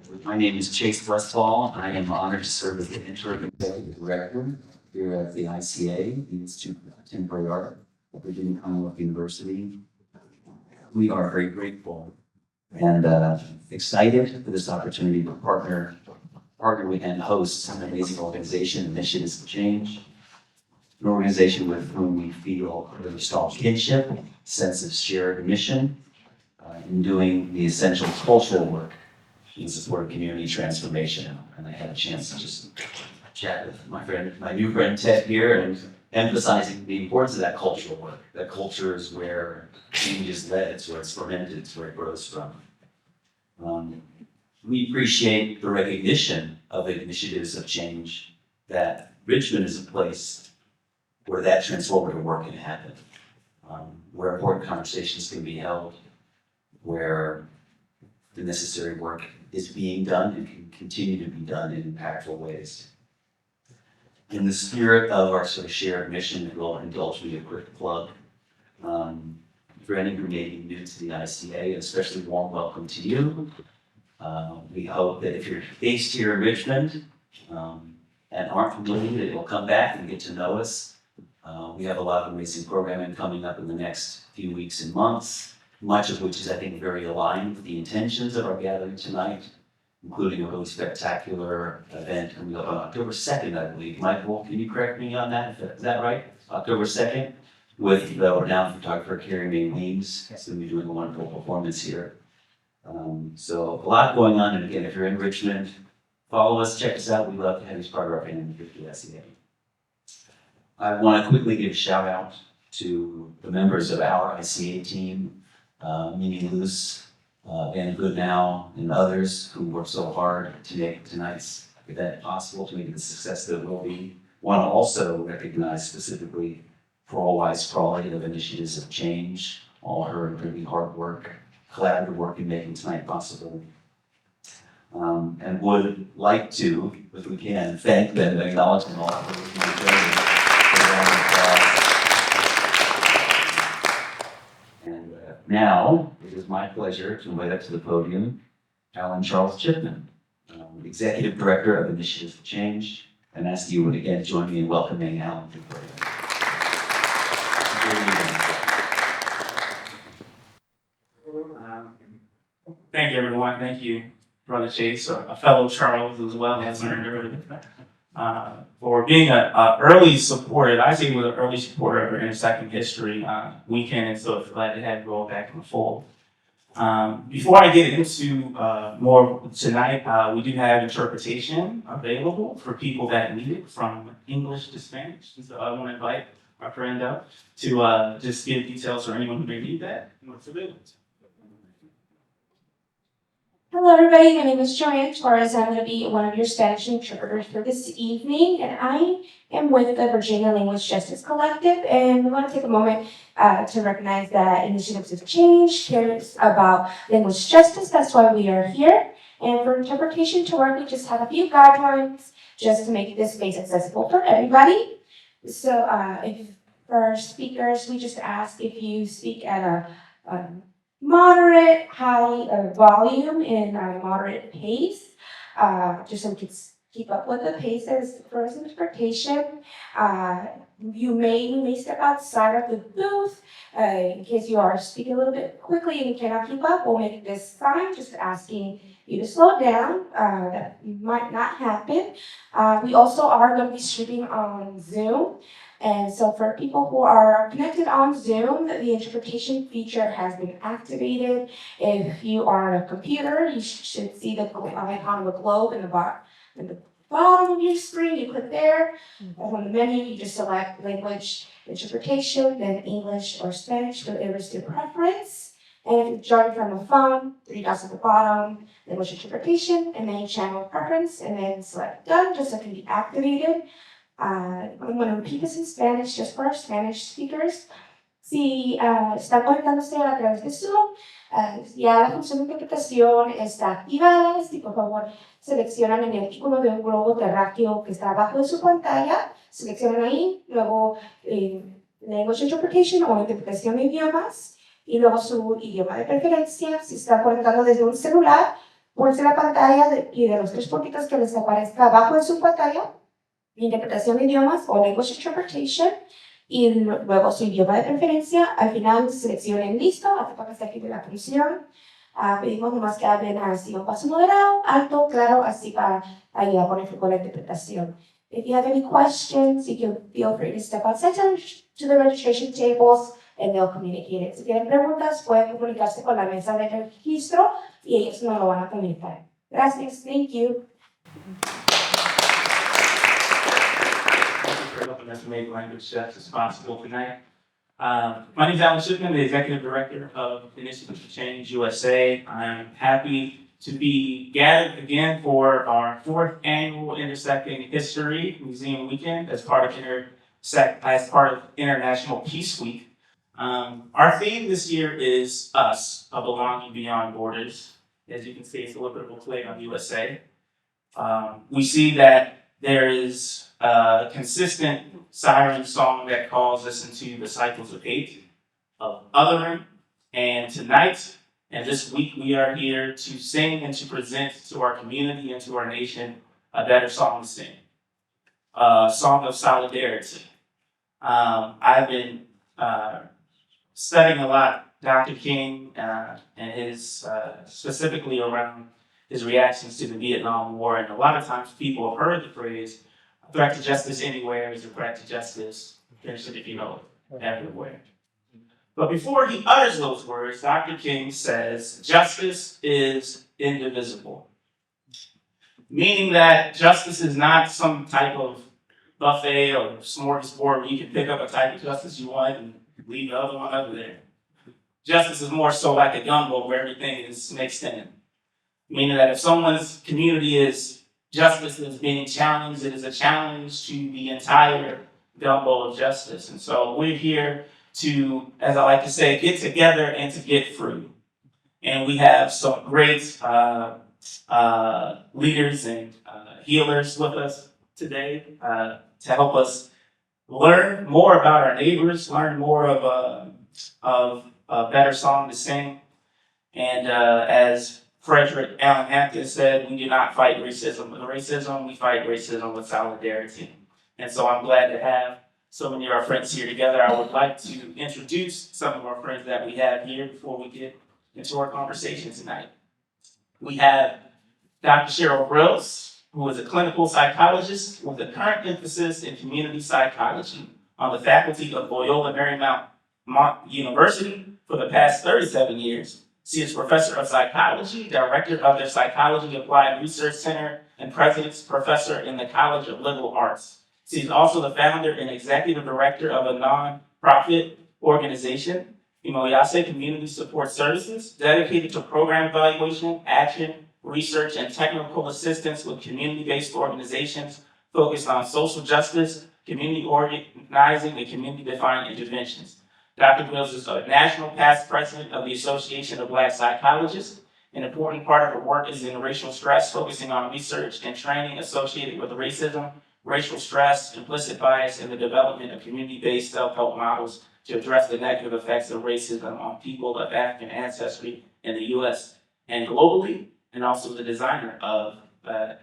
My name is Chase Westfall. I am honored to serve as the interim executive director here at the ICA, the Institute of Contemporary Art at Virginia Commonwealth University. We are very grateful and excited for this opportunity to partner with and host an amazing organization, Initiatives of Change, an organization with whom we feel a really strong kinship, sense of shared mission in doing the essential cultural work in support of community transformation. And I had a chance to just chat with my new friend Ted here, and emphasizing the importance of that cultural work. That culture is where change is led, it's where it's fermented, it's where it grows from. We appreciate the recognition of initiatives of change, that Richmond is a place where that transformative work can happen, where important conversations can be held, where the necessary work is being done and can continue to be done in impactful ways. In the spirit of our sort of shared mission, we'll indulge me a quick plug. For any who may be new to the ICA, especially warm welcome to you. We hope that if you're based here in Richmond and aren't familiar, that you'll come back and get to know us. We have a lot of amazing programming coming up in the next few weeks and months, much of which is, I think, very aligned with the intentions of our gathering tonight, including a really spectacular event coming up on October 2nd, I believe. Michael, can you correct me on that? Is that right? October 2nd, with the renowned photographer Carrie Mae Weems. She's going to be doing a wonderful performance here. So a lot going on, and again, if you're in Richmond, follow us, check us out. We'd love to have you as part of our family here at the ICA. I want to quickly give a shout out to the members of our ICA team, Mimi Luce, Van Goodnow, and others who worked so hard to make tonight's event possible, to make it the success that it will be. I want to also recognize specifically Pearl Weiss Crawley of Initiatives of Change, all her really hard work, collaborative work in making tonight possible. And would like to, if we can, thank them and acknowledge them all for And now, it is my pleasure to invite up to the podium Alan Charles Chipman, Executive Director of Initiatives for Change, and ask you would again join me in welcoming Alan to the podium. Thank you, everyone. Thank you, Brother Chase, a fellow Charles as well, as learned earlier, for being an early supporter. I see was an early supporter of Intersecting History Weekend, and so glad to have you all back in the fold. Before I get into more tonight, we do have interpretation available for people that need it from English to Spanish. And so I want to invite my friend up to just give details for anyone who may need that and what's available. Hello everybody, my name is Joanne Torres. I'm going to be one of your Spanish interpreters for this evening, and I am with the Virginia Language Justice Collective, and we want to take a moment to recognize that Initiatives of Change cares about language justice. That's why we are here. And for interpretation to work, we just have a few guidelines just to make this space accessible for everybody. So if for speakers, we just ask if you speak at a moderate, high volume and moderate pace, just so we can keep up with the pace. As for interpretation, we may step outside of the booth in case you are speaking a little bit quickly and you cannot keep up. We'll make this fine, just asking you to slow down. That might not happen. We also are going to be streaming on Zoom. And so for people who are connected on Zoom, the interpretation feature has been activated. If you are on a computer, you should see the icon of a globe in the bottom of your screen. You click there. And on the menu, you just select language interpretation, then English or Spanish, whatever is your preference. And if you join from a phone, 3 dots at the bottom, language interpretation, and then channel preference, and then select done, just so it can be activated. I'm going to repeat this in Spanish just for our Spanish speakers. Si están conectándose a través de Zoom, ya la función de interpretación está activada. Si por favor seleccionan en el icono de un globo terráqueo que está abajo de su pantalla, seleccionan ahí, luego Language Interpretation o interpretación de idiomas, y luego su idioma de preferencia. Si está conectado desde un celular, pulse la pantalla y de los tres puntitos que les aparezca abajo en su pantalla, interpretación de idiomas o language interpretation, y luego su idioma de preferencia. Al final seleccionen listo, hasta para que se active la función. Pedimos nomás que hablen así un paso moderado, alto, claro, así para ayudar con la interpretación. If you have any questions, you can feel free to step outside to the registration tables and they'll communicate it. Si tienen preguntas, pueden comunicarse con la mesa de registro y ellos nos lo van a comunicar. Gracias, thank you. Thank you for helping us make language justice possible tonight. My name is Alan Shipman, the Executive Director of Initiative for Change USA. I'm happy to be gathered again for our 4th annual Intersecting History Museum Weekend as part of International Peace Week. Our theme this year is Us, a Belonging Beyond Borders. As you can see, it's a little bit of a play on USA. We see that there is a consistent siren song that calls us into the cycles of hate, of othering, and tonight and this week we are here to sing and to present to our community and to our nation a better song to sing, a song of solidarity. I've been studying a lot Dr. King and his specifically around his reactions to the Vietnam War, and a lot of times people have heard the phrase, "A threat to justice anywhere is a threat to justice," if you know, everywhere. But before he utters those words, Dr. King says, "Justice is indivisible," meaning that justice is not some type of buffet or smorgasbord where you can pick up a type of justice you want and leave the other one over there. Justice is more so like a gumbo where everything is mixed in. Meaning that if someone's community justice is being challenged, it is a challenge to the entire gumbo of justice. And so we're here to, as I like to say, get together and to get free. And we have some great leaders and healers with us today to help us learn more about our neighbors, learn more of a better song to sing. And as Frederick Allen Hampton said, we do not fight racism with racism, we fight racism with solidarity. And so I'm glad to have so many of our friends here together. I would like to introduce some of our friends that we have here before we get into our conversation tonight. We have Dr. Cheryl Grills, who is a clinical psychologist with a current emphasis in community psychology on the faculty of Loyola Marymount University for the past 37 years. She is professor of psychology, director of their Psychology Applied Research Center, and president's professor in the College of Liberal Arts. She is also the founder and executive director of a nonprofit organization, Imoyase Community Support Services, dedicated to program evaluation, action, research, and technical assistance with community-based organizations focused on social justice, community organizing, and community-defined interventions. Dr. Grills is a national past president of the Association of Black Psychologists. An important part of her work is in racial stress, focusing on research and training associated with racism, racial stress, implicit bias, and the development of community-based self-help models to address the negative effects of racism on people of African ancestry in the U.S. and globally, and also the designer of the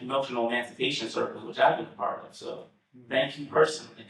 Emotional Emancipation Circle, which I've been a part of. So thank you personally.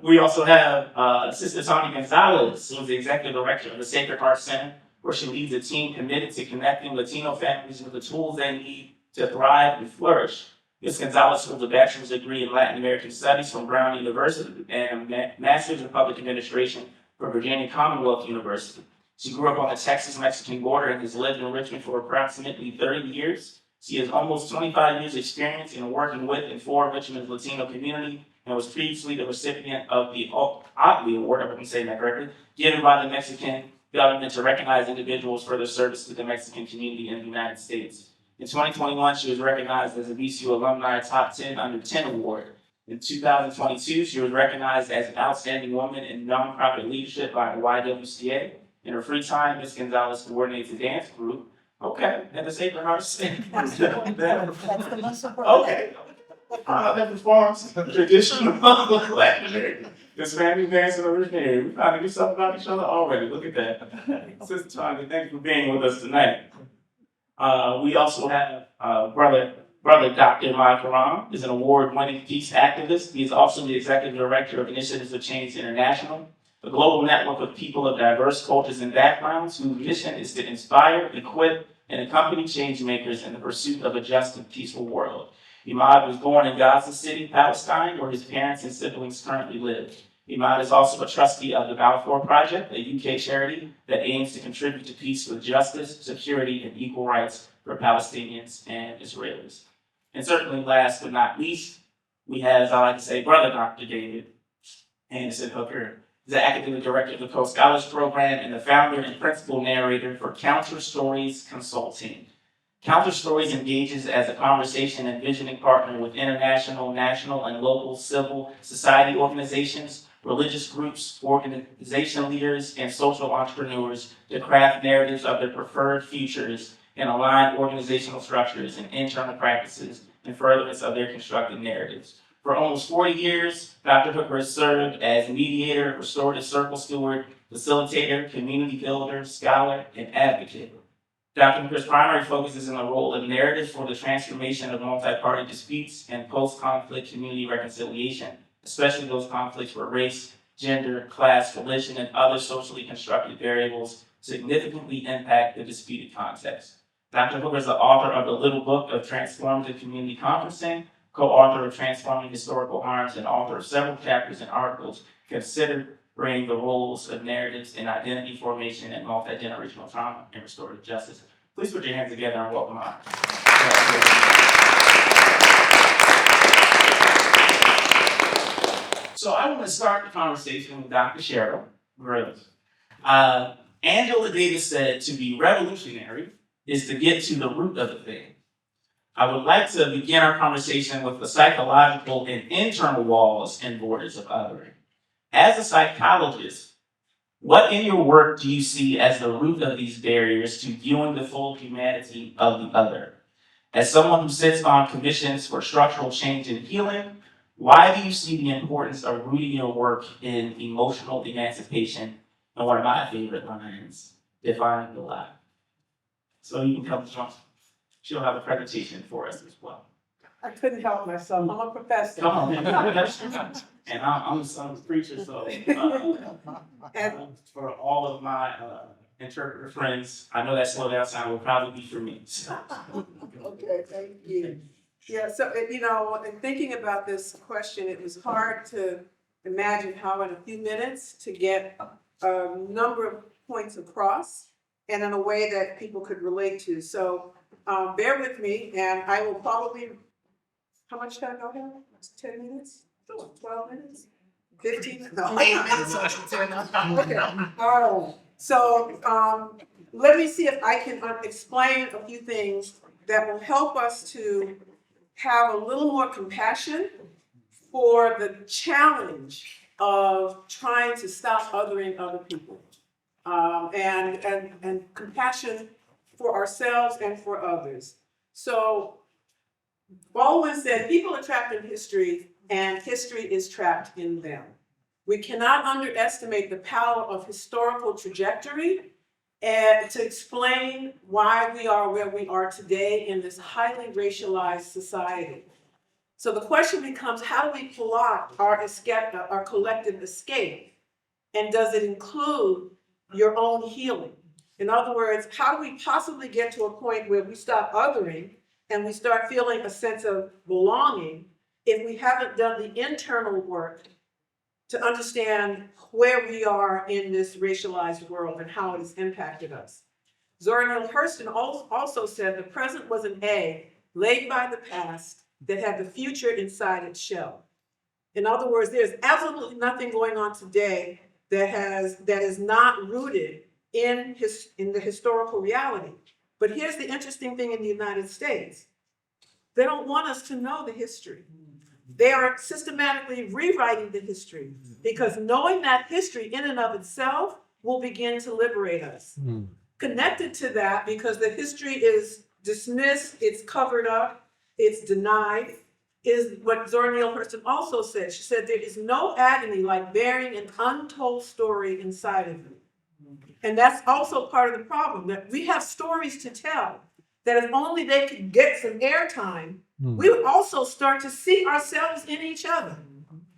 We also have Sister Tony Gonzalez, who is the executive director of the Sacred Heart Center, where she leads a team committed to connecting Latino families with the tools they need to thrive and flourish. Ms. Gonzalez holds a bachelor's degree in Latin American Studies from Brown University and a master's in public administration from Virginia Commonwealth University. She grew up on the Texas-Mexican border and has lived in Richmond for approximately 30 years. She has almost 25 years experience in working with and for Richmond's Latino community, and was previously the recipient of the Otley Award, if I can say that correctly, given by the Mexican government to recognize individuals for their service to the Mexican community in the United States. In 2021, she was recognized as a VCU Alumni Top 10 Under 10 Award. In 2022, she was recognized as an Outstanding Woman in Nonprofit Leadership by the YWCA. In her free time, Ms. Gonzalez coordinates a dance group. Okay, at the Sacred Heart Center. That's the most important. Okay. That performs traditional Latin American. This family dancing over here. We trying to do something about each other already. Look at that. Sister Tanya, thank you for being with us tonight. We also have brother Dr. Mike Karam is an award-winning peace activist. He is also the executive director of Initiatives of Change International, a global network of people of diverse cultures and backgrounds whose mission is to inspire, equip, and accompany change makers in the pursuit of a just and peaceful world. Imad was born in Gaza City, Palestine, where his parents and siblings currently live. Imad is also a trustee of the Balfour Project, a UK charity that aims to contribute to peace with justice, security, and equal rights for Palestinians and Israelis. And certainly last but not least, we have, as I like to say, brother Dr. David Anderson Hooker. He's the academic director of the Co-Scholars Program and the founder and principal narrator for Counter Stories Consulting. Counter Stories engages as a conversation and visioning partner with international, national, and local civil society organizations, religious groups, organization leaders, and social entrepreneurs to craft narratives of their preferred futures and align organizational structures and internal practices in furtherance of their constructed narratives. For almost 40 years, Dr. Hooker has served as mediator, restorative circle steward, facilitator, community builder, scholar, and advocate. Dr. Hooker's primary focus is in the role of narrative for the transformation of multi-party disputes and post-conflict community reconciliation, especially those conflicts where race, gender, class, religion, and other socially constructed variables significantly impact the disputed context. Dr. Hooker is the author of the Little Book of Transformative Community Conferencing, co-author of Transforming Historical Harms, and author of several chapters and articles considering the roles of narratives in identity formation and multi-generational trauma and restorative justice. Please put your hands together and welcome her. So I want to start the conversation with Dr. Cheryl Grills. Angela Davis said to be revolutionary is to get to the root of the thing. I would like to begin our conversation with the psychological and internal walls and borders of othering. As a psychologist, what in your work do you see as the root of these barriers to viewing the full humanity of the other? As someone who sits on commissions for structural change and healing, why do you see the importance of rooting your work in emotional emancipation and one of my favorite lines, defining the lie? So you can come join. She'll have a presentation for us as well. I couldn't help myself. I'm a professor. Come on, man. And I'm a son of a preacher, so for all of my interpreter friends, I know that slow down sound will probably be for me. So. Okay, thank you. Yeah, so, in thinking about this question, it was hard to imagine how in a few minutes to get a number of points across and in a way that people could relate to. So bear with me, and I will probably, how much time do I have? 10 minutes? 12 minutes? 15? No, 8 minutes. Okay, all right. So let me see if I can explain a few things that will help us to have a little more compassion for the challenge of trying to stop othering other people, and compassion for ourselves and for others. So Baldwin said, people are trapped in history and history is trapped in them. We cannot underestimate the power of historical trajectory and to explain why we are where we are today in this highly racialized society. So the question becomes, how do we plot our collective escape? And does it include your own healing? In other words, how do we possibly get to a point where we stop othering and we start feeling a sense of belonging if we haven't done the internal work to understand where we are in this racialized world and how it has impacted us? Zora Neale Hurston also said the present was an egg laid by the past that had the future inside its shell. In other words, there's absolutely nothing going on today that is not rooted in the historical reality. But here's the interesting thing in the United States. They don't want us to know the history. They are systematically rewriting the history because knowing that history in and of itself will begin to liberate us. Connected to that, because the history is dismissed, it's covered up, it's denied, is what Zora Neale Hurston also said. She said, there is no agony like bearing an untold story inside of you. And that's also part of the problem, that we have stories to tell, that if only they could get some airtime, we would also start to see ourselves in each other.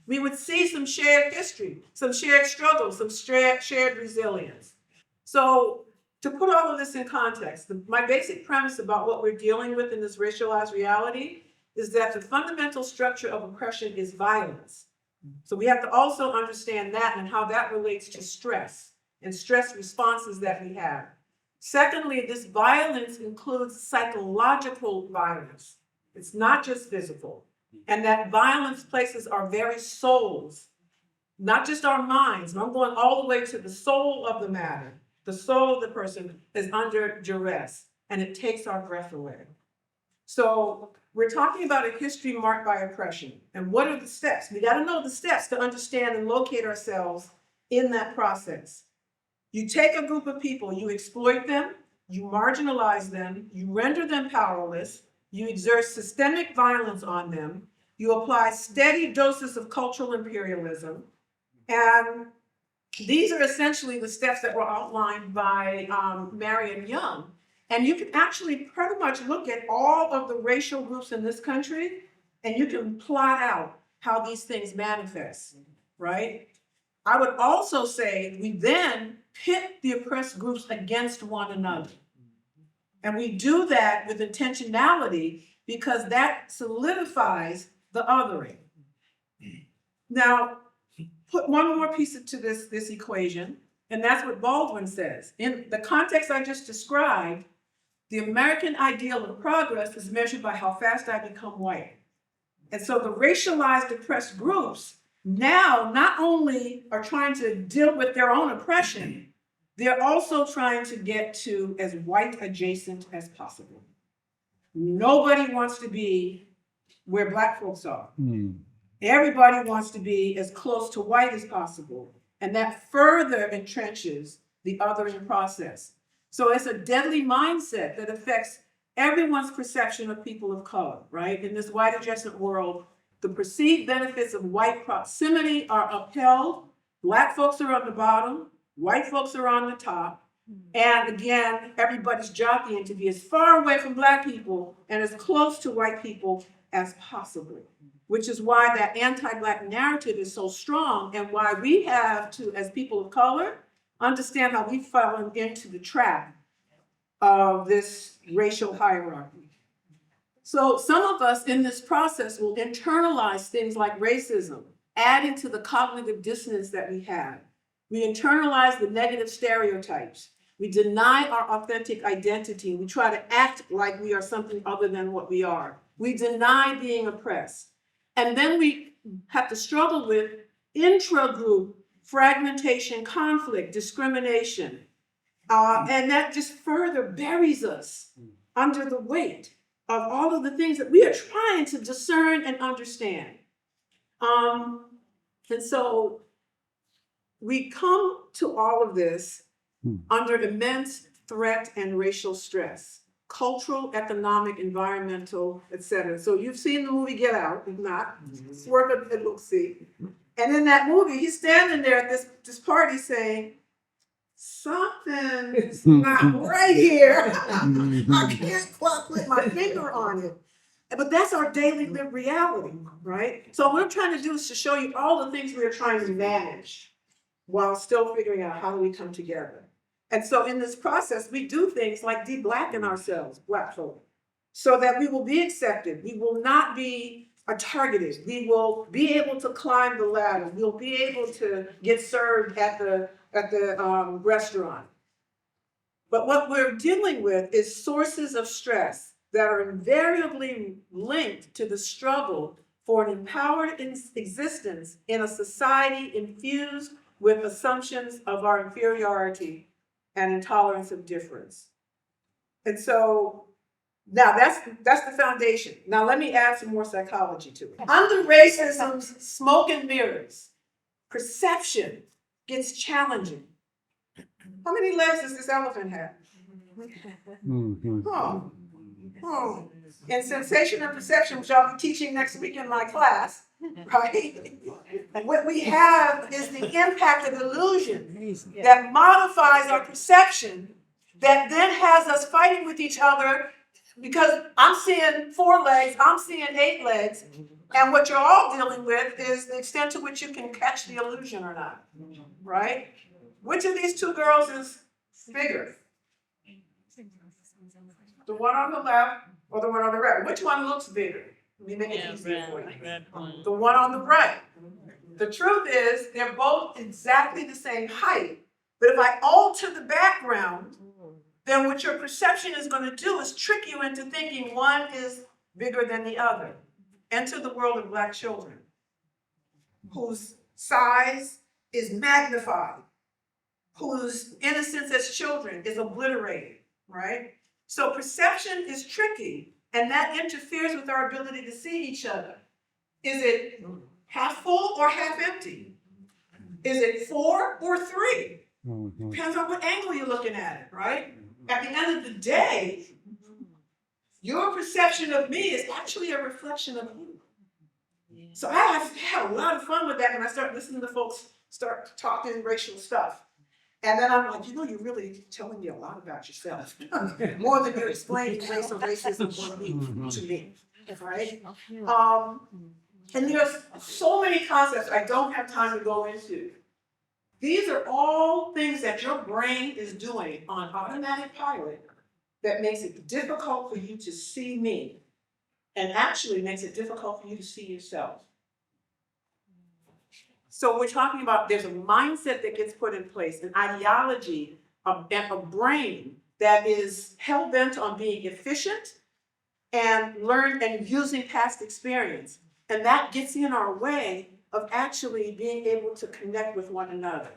We would see some shared history, some shared struggles, some shared resilience. So to put all of this in context, my basic premise about what we're dealing with in this racialized reality is that the fundamental structure of oppression is violence. So we have to also understand that and how that relates to stress and stress responses that we have. Secondly, this violence includes psychological violence. It's not just physical. And that violence places our very souls, not just our minds, but I'm going all the way to the soul of the matter. The soul of the person is under duress, and it takes our breath away. So we're talking about a history marked by oppression. And what are the steps? We got to know the steps to understand and locate ourselves in that process. You take a group of people, you exploit them, you marginalize them, you render them powerless, you exert systemic violence on them, you apply steady doses of cultural imperialism, and these are essentially the steps that were outlined by Marion Young. And you can actually pretty much look at all of the racial groups in this country, and you can plot out how these things manifest, right? I would also say we then pit the oppressed groups against one another. And we do that with intentionality because that solidifies the othering. Now, put one more piece to this equation, and that's what Baldwin says. In the context I just described, the American ideal of progress is measured by how fast I become white. And so the racialized oppressed groups now not only are trying to deal with their own oppression, they're also trying to get to as white adjacent as possible. Nobody wants to be where Black folks are. Everybody wants to be as close to white as possible. And that further entrenches the othering process. So it's a deadly mindset that affects everyone's perception of people of color, right? In this white adjacent world, the perceived benefits of white proximity are upheld. Black folks are on the bottom, white folks are on the top. And again, everybody's jockeying to be as far away from Black people and as close to white people as possible, which is why that anti-Black narrative is so strong and why we have to, as people of color, understand how we've fallen into the trap of this racial hierarchy. So some of us in this process will internalize things like racism, adding to the cognitive dissonance that we have. We internalize the negative stereotypes. We deny our authentic identity. We try to act like we are something other than what we are. We deny being oppressed. And then we have to struggle with intra-group fragmentation, conflict, discrimination. And that just further buries us under the weight of all of the things that we are trying to discern and understand. And so we come to all of this under immense threat and racial stress, cultural, economic, environmental, etc. So you've seen the movie Get Out, if not, it's worth a look see. And in that movie, he's standing there at this party saying, something's not right here. I can't quite put my finger on it. But that's our daily lived reality, right? So what I'm trying to do is to show you all the things we are trying to manage while still figuring out how do we come together. And so in this process, we do things like de-blacken ourselves, Black folk, so that we will be accepted. We will not be targeted. We will be able to climb the ladder. We'll be able to get served at the restaurant. But what we're dealing with is sources of stress that are invariably linked to the struggle for an empowered existence in a society infused with assumptions of our inferiority and intolerance of difference. And so now that's the foundation. Now let me add some more psychology to it. Under racism's smoke and mirrors, perception gets challenging. How many legs does this elephant have? In sensation and perception, which I'll be teaching next week in my class, right? What we have is the impact of illusion that modifies our perception, that then has us fighting with each other Because I'm seeing 4 legs, I'm seeing 8 legs, and what you're all dealing with is the extent to which you can catch the illusion or not, right? Which of these 2 girls is bigger? The one on the left or the one on the right? Which one looks bigger? Let me make it easier for you. The one on the right. The truth is, they're both exactly the same height, but if I alter the background, then what your perception is going to do is trick you into thinking one is bigger than the other. Enter the world of Black children, whose size is magnified, whose innocence as children is obliterated, right? So perception is tricky, and that interferes with our ability to see each other. Is it half full or half empty? Is it 4 or 3? Depends on what angle you're looking at it, right? At the end of the day, your perception of me is actually a reflection of you. So I have had a lot of fun with that when I start listening to folks start talking racial stuff. And then I'm like, you're really telling me a lot about yourself. More than you're explaining race or racism to me, right? And there's so many concepts I don't have time to go into. These are all things that your brain is doing on automatic pilot that makes it difficult for you to see me, and actually makes it difficult for you to see yourself. So we're talking about there's a mindset that gets put in place, an ideology, a brain that is hell-bent on being efficient and using past experience. And that gets in our way of actually being able to connect with one another.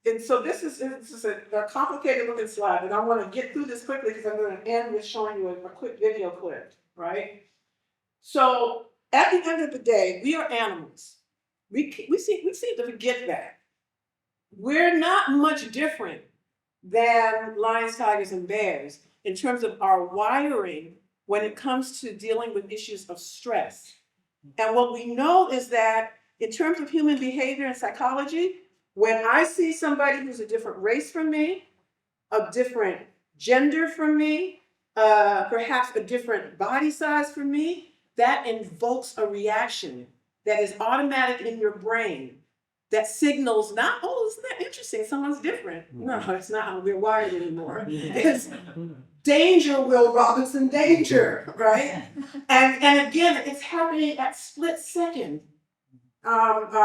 And so this is a complicated looking slide, and I want to get through this quickly because I'm going to end with showing you a quick video clip, right? So at the end of the day, we are animals. We seem to forget that. We're not much different than lions, tigers, and bears in terms of our wiring when it comes to dealing with issues of stress. And what we know is that in terms of human behavior and psychology, when I see somebody who's a different race from me, a different gender from me, perhaps a different body size from me, that invokes a reaction that is automatic in your brain that signals not, oh, isn't that interesting? Someone's different. No, it's not how we're wired anymore. It's danger, Will Robinson, danger, right? And again, it's happening at split second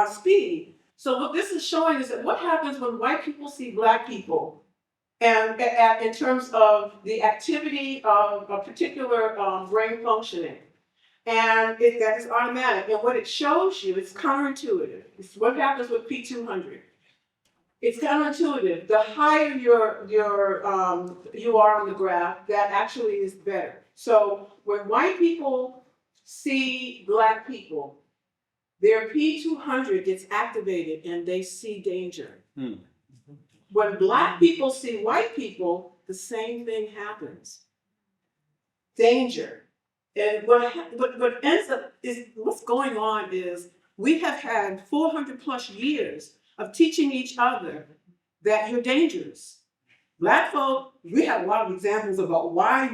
speed. So what this is showing is that what happens when white people see Black people, and in terms of the activity of a particular brain functioning, and that is automatic. And what it shows you, it's counterintuitive. It's what happens with P200. It's counterintuitive. The higher you are on the graph, that actually is better. So when white people see Black people, their P200 gets activated and they see danger. When Black people see white people, the same thing happens. Danger. And what ends up is what's going on is we have had 400 plus years of teaching each other that you're dangerous. Black folk, we have a lot of examples about why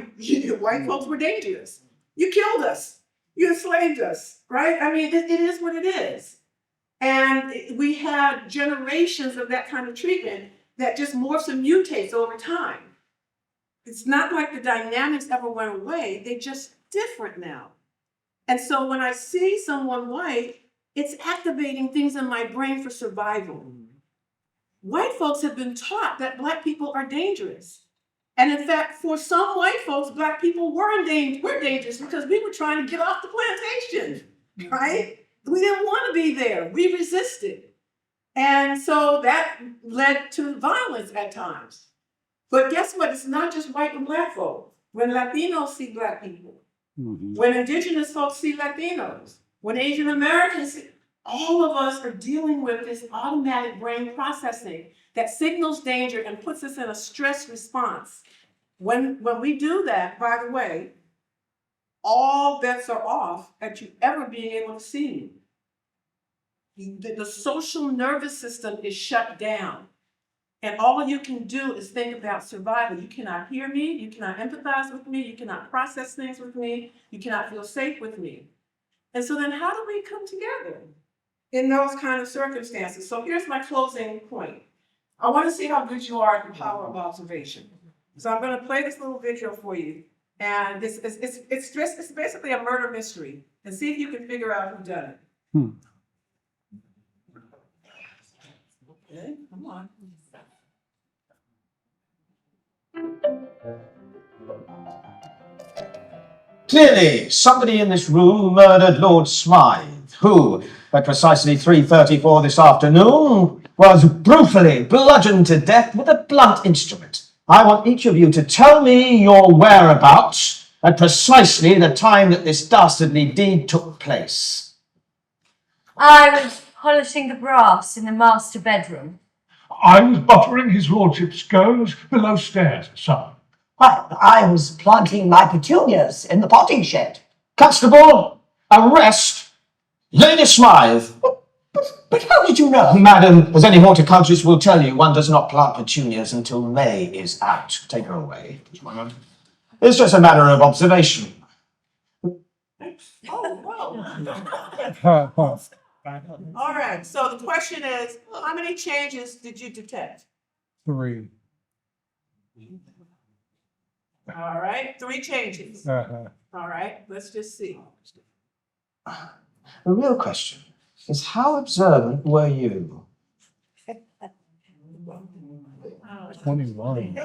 white folks were dangerous. You killed us. You enslaved us, right? I mean, it is what it is. And we had generations of that kind of treatment that just morphs and mutates over time. It's not like the dynamics ever went away. They just different now. And so when I see someone white, it's activating things in my brain for survival. White folks have been taught that Black people are dangerous. And in fact, for some white folks, Black people were dangerous because we were trying to get off the plantation, right? We didn't want to be there. We resisted. And so that led to violence at times. But guess what? It's not just white and Black folk. When Latinos see Black people, when Indigenous folks see Latinos, when Asian Americans see, all of us are dealing with this automatic brain processing that signals danger and puts us in a stress response. When we do that, by the way, all bets are off at you ever being able to see me. The social nervous system is shut down. And all you can do is think about survival. You cannot hear me, you cannot empathize with me, you cannot process things with me, you cannot feel safe with me. And so then how do we come together in those kind of circumstances? So here's my closing point. I want to see how good you are at the power of observation. So I'm going to play this little video for you. And it's basically a murder mystery. And see if you can figure out who done it. Okay, come on. Clearly, somebody in this room murdered Lord Smythe, who, at precisely 3:34 this afternoon, was brutally bludgeoned to death with a blunt instrument. I want each of you to tell me your whereabouts at precisely the time that this dastardly deed took place. I was polishing the brass in the master bedroom. I was buttering his lordship's scones below stairs, sir. I was planting my petunias in the potting shed. Constable, arrest Lady Smythe. But how did you know? Madam, as any horticulturist will tell you, one does not plant petunias until May is out. Take her away. It's just a matter of observation. All right, so the question is, how many changes did you detect? 3. All right, 3 changes. Uh-huh. All right, let's just see. The real question is, how observant were you? 21.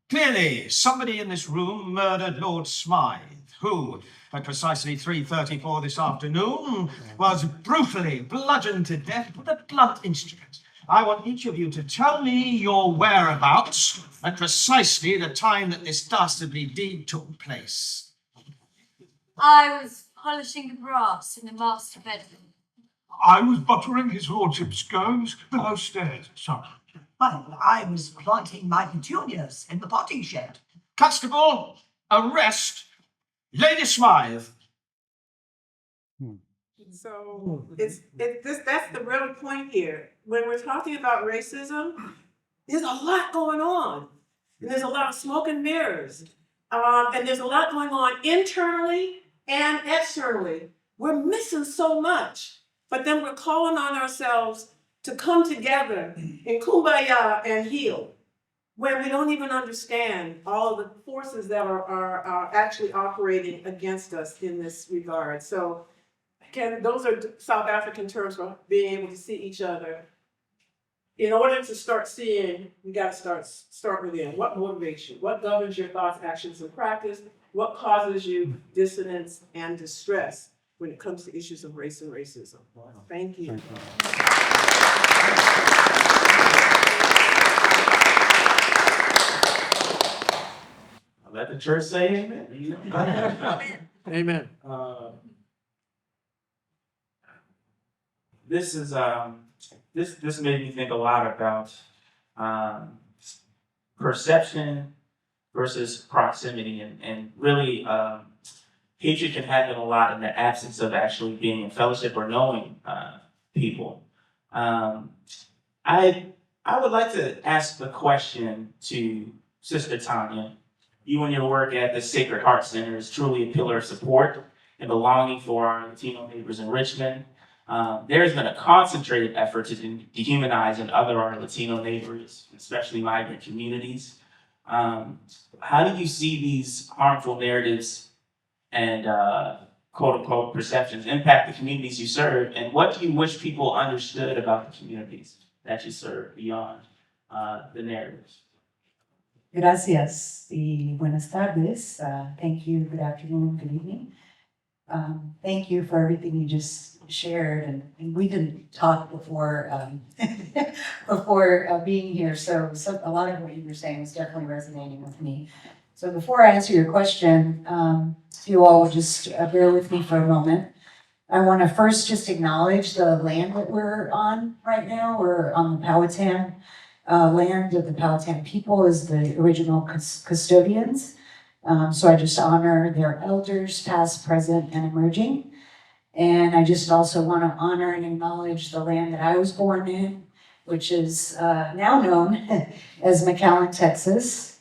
Clearly, somebody in this room murdered Lord Smythe, who, at precisely 3:34 this afternoon, was brutally bludgeoned to death with a blunt instrument. I want each of you to tell me your whereabouts at precisely the time that this dastardly deed took place. I was polishing the brass in the master bedroom. I was buttering his lordship's scones below stairs, sir. I was planting my petunias in the potting shed. Constable, arrest Lady Smythe. So that's the real point here. When we're talking about racism, there's a lot going on. And there's a lot of smoke and mirrors. And there's a lot going on internally and externally. We're missing so much. But then we're calling on ourselves to come together in kumbaya and heal, when we don't even understand all of the forces that are actually operating against us in this regard. So again, those are South African terms for being able to see each other. In order to start seeing, we got to start within. What motivates you? What governs your thoughts, actions, and practice? What causes you dissonance and distress when it comes to issues of race and racism? Thank you. Let the church say amen. Amen. This is this made me think a lot about perception versus proximity, and really hatred can happen a lot in the absence of actually being in fellowship or knowing people. I would like to ask the question to Sister Tanya. You and your work at the Sacred Heart Center is truly a pillar of support and belonging for our Latino neighbors in Richmond. There's been a concentrated effort to dehumanize and other our Latino neighbors, especially migrant communities. How do you see these harmful narratives and quote unquote perceptions impact the communities you serve? And what do you wish people understood about the communities that you serve beyond the narratives? Gracias y buenas tardes. Thank you. Good afternoon. Good evening. Thank you for everything you just shared. And we didn't talk before being here, so a lot of what you were saying was definitely resonating with me. So before I answer your question, if you all would just bear with me for a moment. I want to first just acknowledge the land that we're on right now. We're on the Powhatan land of the Powhatan people as the original custodians. So I just honor their elders, past, present, and emerging. And I just also want to honor and acknowledge the land that I was born in, which is now known as McAllen, Texas,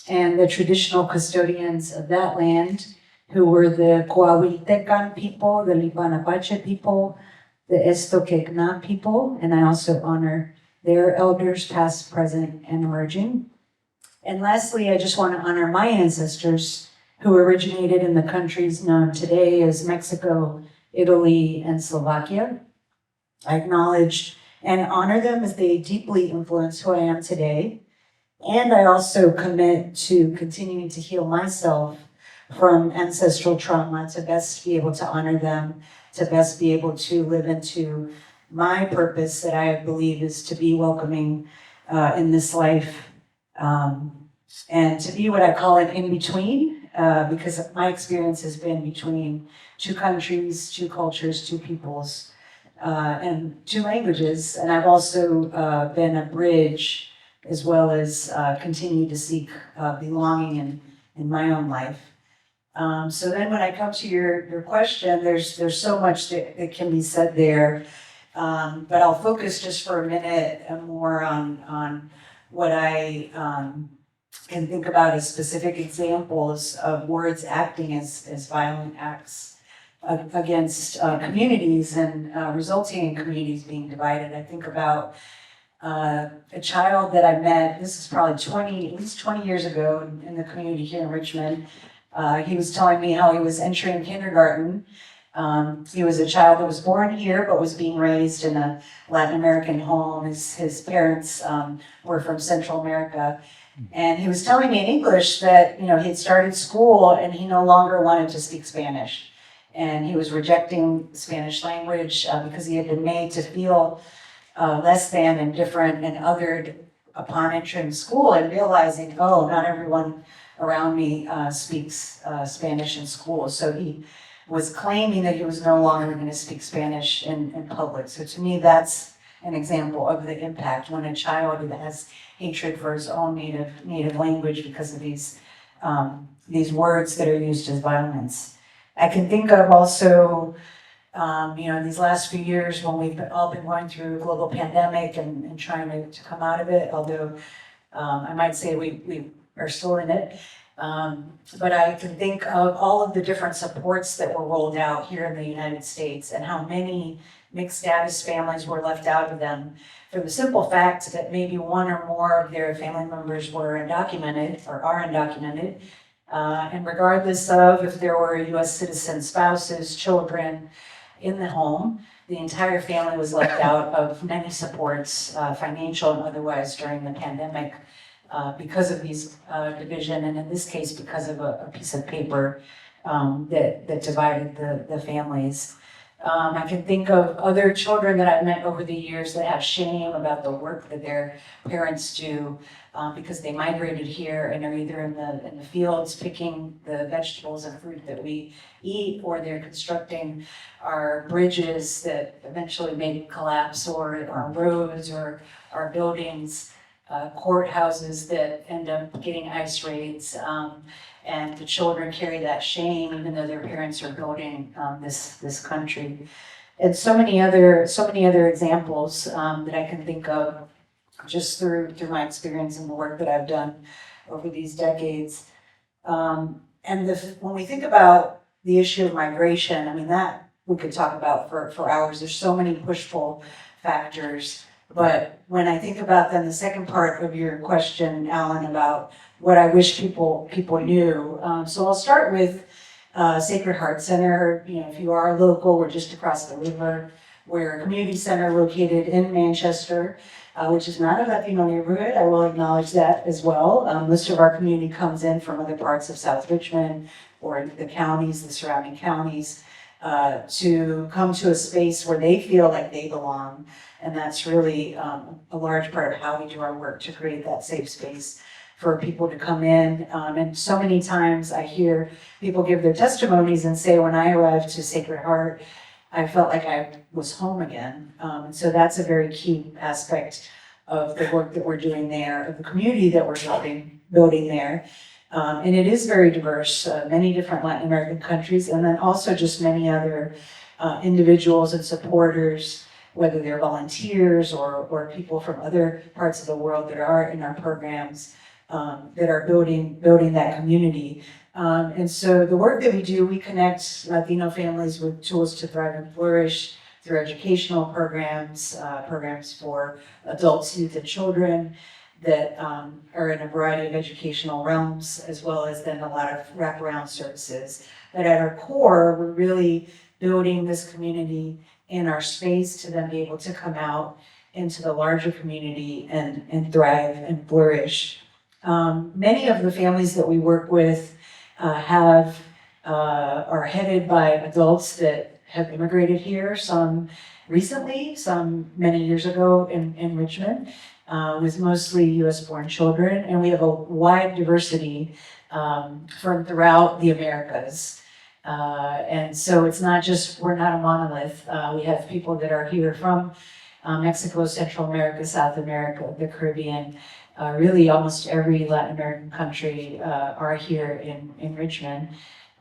and the traditional custodians of that land, who were the Coahuiltecan people, the Lipan Apache people, the Estoquegna people, and I also honor their elders, past, present, and emerging. And lastly, I just want to honor my ancestors who originated in the countries known today as Mexico, Italy, and Slovakia. I acknowledge and honor them as they deeply influence who I am today. And I also commit to continuing to heal myself from ancestral trauma to best be able to honor them, to best be able to live into my purpose that I believe is to be welcoming in this life, and to be what I call an in-between, because my experience has been between two countries, two cultures, two peoples, and two languages. And I've also been a bridge as well as continue to seek belonging in my own life. So then when I come to your question, there's so much that can be said there. But I'll focus just for a minute more on what I can think about as specific examples of words acting as violent acts against communities and resulting in communities being divided. I think about a child that I met, this is probably at least 20 years ago in the community here in Richmond. He was telling me how he was entering kindergarten. He was a child that was born here but was being raised in a Latin American home. His parents were from Central America. And he was telling me in English that, he had started school and he no longer wanted to speak Spanish. And he was rejecting the Spanish language because he had been made to feel less than and different and othered upon entering school and realizing, oh, not everyone around me speaks Spanish in school. So he was claiming that he was no longer going to speak Spanish in public. So to me, that's an example of the impact when a child has hatred for his own native language because of these words that are used as violence. I can think of also, in these last few years when we've all been going through a global pandemic and trying to come out of it, although I might say we are still in it. But I can think of all of the different supports that were rolled out here in the United States and how many mixed status families were left out of them for the simple fact that maybe one or more of their family members were undocumented or are undocumented. And regardless of if there were US citizen spouses, children in the home, the entire family was left out of many supports, financial and otherwise, during the pandemic. Because of these division, and in this case, because of a piece of paper that divided the families. I can think of other children that I've met over the years that have shame about the work that their parents do because they migrated here and are either in the fields picking the vegetables and fruit that we eat, or they're constructing our bridges that eventually may collapse, or our roads, or our buildings. Courthouses that end up getting ice raids, and the children carry that shame even though their parents are building this country. And so many other examples that I can think of just through my experience and the work that I've done over these decades. And when we think about the issue of migration, I mean, that we could talk about for hours. There's so many push-pull factors. But when I think about then the second part of your question, Alan, about what I wish people knew. So I'll start with Sacred Heart Center. If you are local, we're just across the river. We're a community center located in Manchester, which is not a Latino neighborhood. I will acknowledge that as well. Most of our community comes in from other parts of South Richmond or the counties, the surrounding counties, to come to a space where they feel like they belong. And that's really a large part of how we do our work, to create that safe space for people to come in. And so many times I hear people give their testimonies and say, when I arrived to Sacred Heart, I felt like I was home again. And so that's a very key aspect of the work that we're doing there, of the community that we're building there. And it is very diverse, many different Latin American countries, and then also just many other individuals and supporters, whether they're volunteers or people from other parts of the world that are in our programs, that are building that community. And so the work that we do, we connect Latino families with tools to thrive and flourish through educational programs, programs for adults, youth, and children that are in a variety of educational realms, as well as then a lot of wraparound services. But at our core, we're really building this community in our space to then be able to come out into the larger community and thrive and flourish. Many of the families that we work with are headed by adults that have immigrated here, some recently, some many years ago in Richmond, with mostly US-born children. And we have a wide diversity from throughout the Americas. And so it's not just, we're not a monolith. We have people that are here from Mexico, Central America, South America, the Caribbean, really almost every Latin American country are here in Richmond.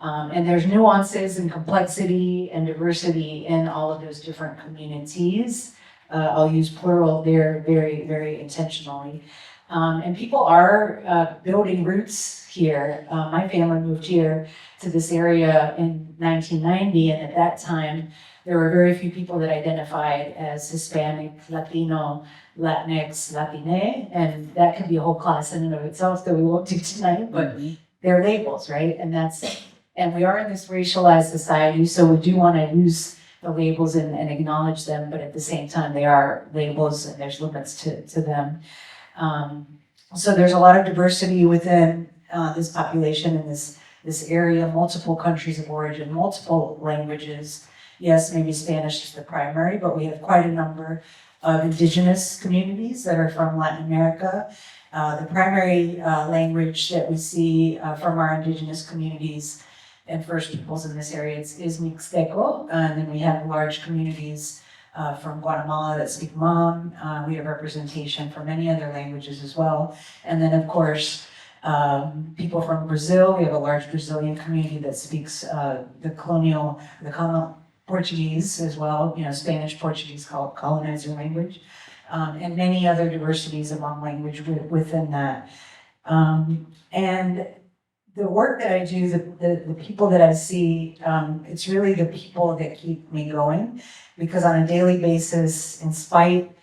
And there's nuances and complexity and diversity in all of those different communities. I'll use plural there very, very intentionally. And people are building roots here. My family moved here to this area in 1990, and at that time, there were very few people that identified as Hispanic, Latino, Latinx, Latine, and that could be a whole class in and of itself that we won't do tonight, but they're labels, right? And we are in this racialized society, so we do want to use the labels and acknowledge them, but at the same time, they are labels and there's limits to them. So there's a lot of diversity within this population in this area, multiple countries of origin, multiple languages. Yes, maybe Spanish is the primary, but we have quite a number of indigenous communities that are from Latin America. The primary language that we see from our indigenous communities and First Peoples in this area is Mixteco, and then we have large communities from Guatemala that speak Mam. We have representation from many other languages as well. And then, of course, people from Brazil. We have a large Brazilian community that speaks the colonial Portuguese as well, Spanish, Portuguese, colonizer language, and many other diversities among language within that. And the work that I do, the people that I see, it's really the people that keep me going, because on a daily basis, in spite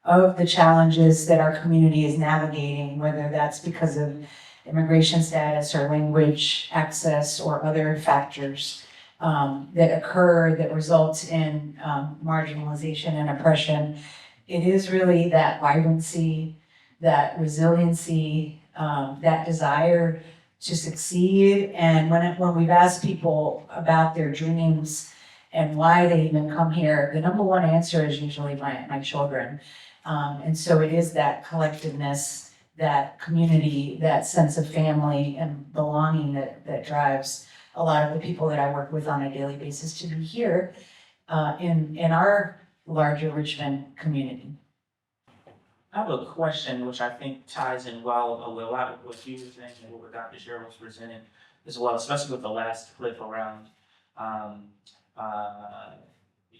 of the challenges that our community is navigating, whether that's because of immigration status or language access or other factors that occur that result in marginalization and oppression, it is really that vibrancy, that resiliency, that desire to succeed. And when we've asked people about their dreams and why they even come here, the number one answer is usually my children. And so it is that collectiveness, that community, that sense of family and belonging that drives a lot of the people that I work with on a daily basis to be here in our larger Richmond community. I have a question which I think ties in well a lot with what you were saying and what Dr. Cheryl was presenting as well, especially with the last clip around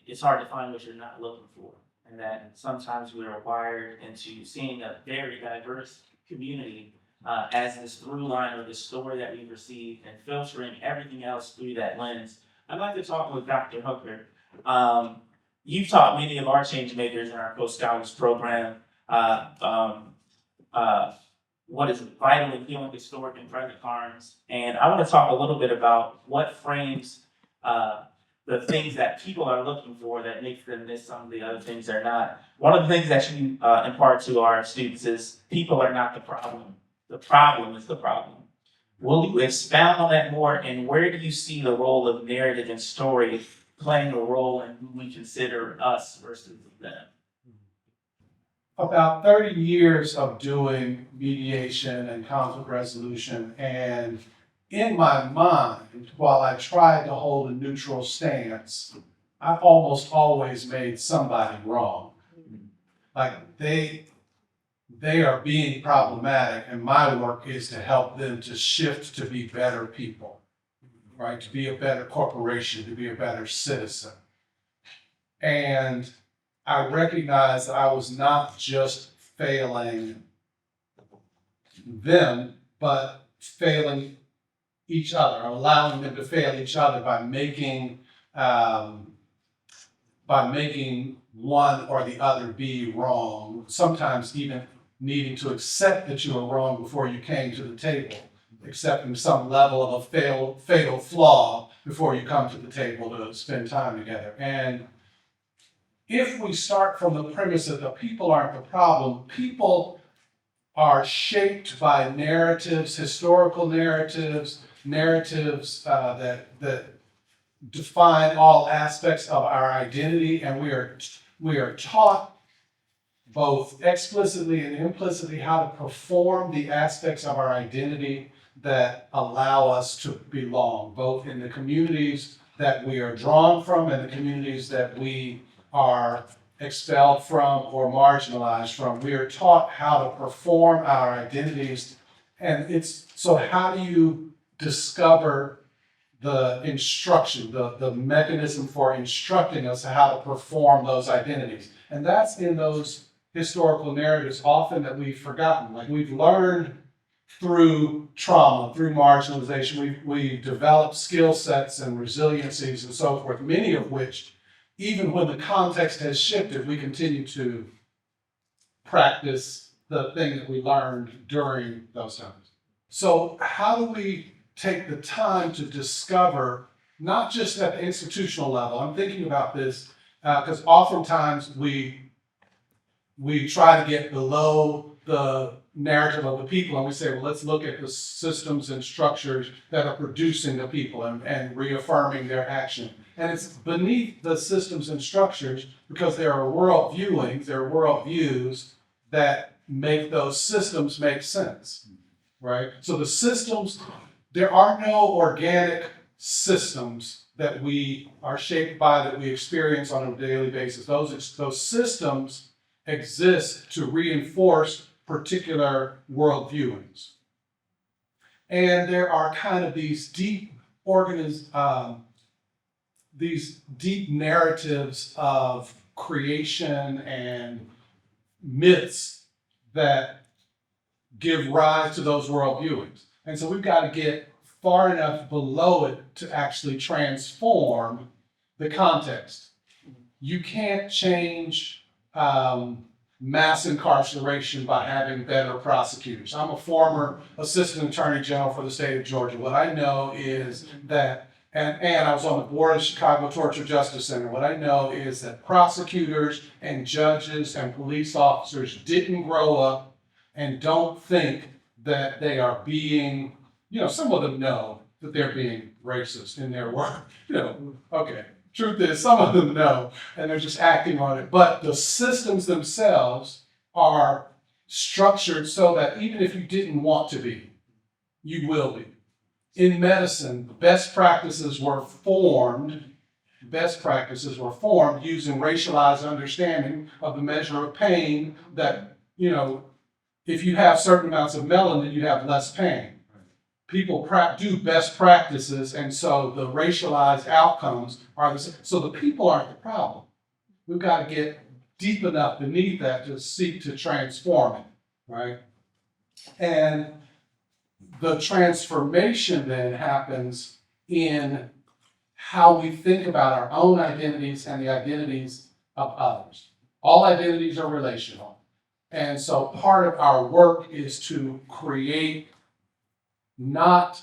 it's hard to find what you're not looking for. And that sometimes we're wired into seeing a very diverse community as this through line or this story that we've received and filtering everything else through that lens. I'd like to talk with Dr. Hooker. You've taught many of our change makers in our Post-Scholars program what is vital in healing historic and present harms. And I want to talk a little bit about what frames the things that people are looking for that makes them miss some of the other things they're not. One of the things that you impart to our students is people are not the problem. The problem is the problem. Will you expound on that more, and where do you see the role of narrative and story playing a role in who we consider us versus them? About 30 years of doing mediation and conflict resolution, and in my mind, while I tried to hold a neutral stance, I almost always made somebody wrong. Like they are being problematic, and my work is to help them to shift to be better people, right? To be a better corporation, to be a better citizen. And I recognized that I was not just failing them, but failing each other, or allowing them to fail each other by making one or the other be wrong, sometimes even needing to accept that you were wrong before you came to the table, accepting some level of a fatal flaw before you come to the table to spend time together. And if we start from the premise that the people aren't the problem, people are shaped by narratives, historical narratives, that define all aspects of our identity, and we are taught both explicitly and implicitly how to perform the aspects of our identity that allow us to belong, both in the communities that we are drawn from and the communities that we are expelled from or marginalized from. We are taught how to perform our identities, and so how do you discover the instruction, the mechanism for instructing us how to perform those identities? And that's in those historical narratives often that we've forgotten. Like, we've learned through trauma, through marginalization, we've developed skill sets and resiliencies and so forth, many of which, even when the context has shifted, we continue to practice the thing that we learned during those times. So how do we take the time to discover, not just at the institutional level? I'm thinking about this because oftentimes we try to get below the narrative of the people, and we say, well, let's look at the systems and structures that are producing the people and reaffirming their action. And it's beneath the systems and structures because there are worldviews that make those systems make sense, right? So the systems, there are no organic systems that we are shaped by, that we experience on a daily basis. Those systems exist to reinforce particular worldviewings. And there are kind of these deep narratives of creation and myths that give rise to those worldviewings. And so we've got to get far enough below it to actually transform the context. You can't change mass incarceration by having better prosecutors. I'm a former assistant attorney general for the state of Georgia. What I know is that, and I was on the board of Chicago Torture Justice Center, what I know is that prosecutors and judges and police officers didn't grow up and don't think that they are being, some of them know that they're being racist in their work. Okay. Truth is, some of them know, and they're just acting on it. But the systems themselves are structured so that even if you didn't want to be, you will be. In medicine, best practices were formed using racialized understanding of the measure of pain that, if you have certain amounts of melanin, you have less pain. People do best practices, and so the racialized outcomes are the same. So the people aren't the problem. We've got to get deep enough beneath that to seek to transform it, right? And the transformation then happens in how we think about our own identities and the identities of others. All identities are relational. And so part of our work is to create not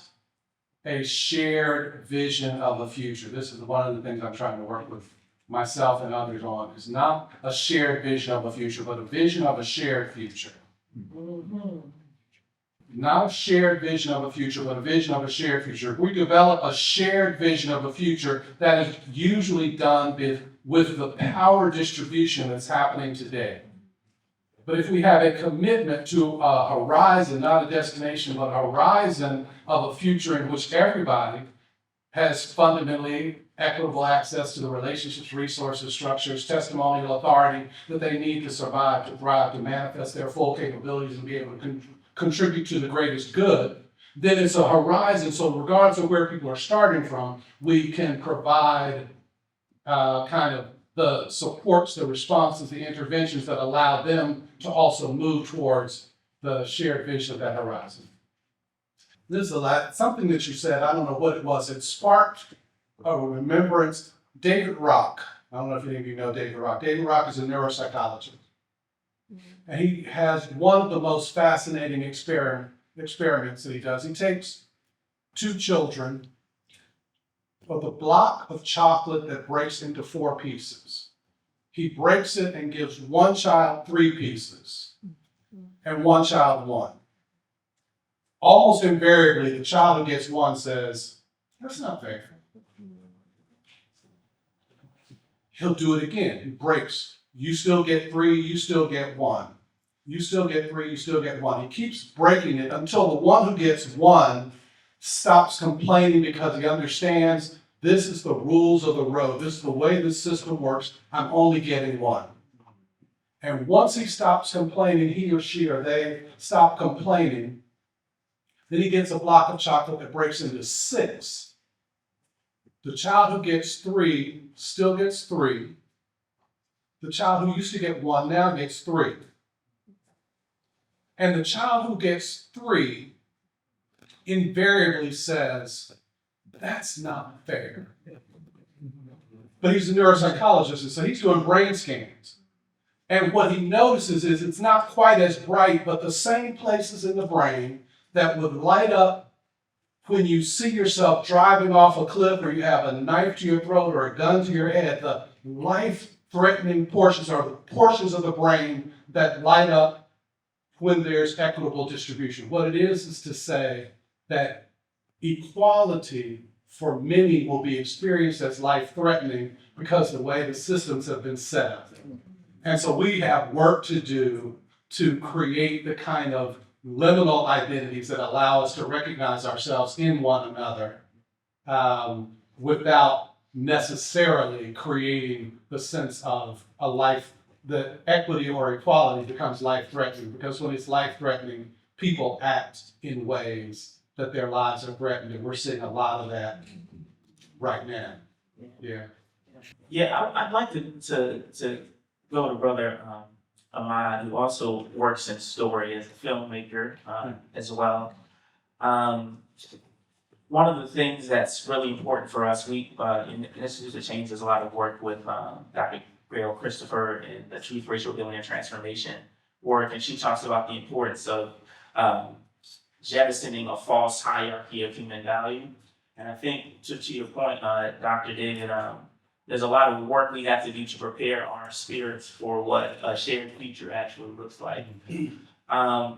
a shared vision of a future. This is one of the things I'm trying to work with myself and others on, is not a shared vision of a future, but a vision of a shared future. Not a shared vision of a future, but a vision of a shared future. If we develop a shared vision of a future, that is usually done with the power distribution that's happening today. But if we have a commitment to a horizon, not a destination, but a horizon of a future in which everybody has fundamentally equitable access to the relationships, resources, structures, testimonial authority that they need to survive, to thrive, to manifest their full capabilities and be able to contribute to the greatest good, then it's a horizon. So regardless of where people are starting from, we can provide kind of the supports, the responses, the interventions that allow them to also move towards the shared vision of that horizon. This is something that you said, I don't know what it was, it sparked a remembrance. David Rock, I don't know if any of you know David Rock. David Rock is a neuropsychologist. And he has one of the most fascinating experiments that he does. He takes two children with a block of chocolate that breaks into 4 pieces. He breaks it and gives one child 3 pieces and one child 1. Almost invariably, the child who gets 1 says, "That's not fair." He'll do it again. He breaks. You still get 3, you still get 1. You still get 3, you still get 1. He keeps breaking it until the one who gets 1 stops complaining because he understands this is the rules of the road. This is the way this system works. I'm only getting 1. And once he stops complaining, he or she or they stop complaining, then he gets a block of chocolate that breaks into 6. The child who gets 3 still gets 3. The child who used to get 1 now gets 3. And the child who gets 3 invariably says, "That's not fair." But he's a neuropsychologist, and so he's doing brain scans. And what he notices is it's not quite as bright, but the same places in the brain that would light up when you see yourself driving off a cliff or you have a knife to your throat or a gun to your head, the life-threatening portions are the portions of the brain that light up when there's equitable distribution. What it is to say that equality for many will be experienced as life-threatening because of the way the systems have been set up. And so we have work to do to create the kind of liminal identities that allow us to recognize ourselves in one another without necessarily creating the sense of a life, that equity or equality becomes life-threatening, because when it's life-threatening, people act in ways that their lives are threatened, and we're seeing a lot of that right now. Yeah. Yeah, I'd like to go to Brother Ahmad, who also works in story as a filmmaker as well. One of the things that's really important for us, we in Institute of Change does a lot of work with Dr. Gail Christopher in the Truth, Racial Healing, and Transformation work, and she talks about the importance of jettisoning a false hierarchy of human value. And I think, to your point, Dr. David, there's a lot of work we have to do to prepare our spirits for what a shared future actually looks like. I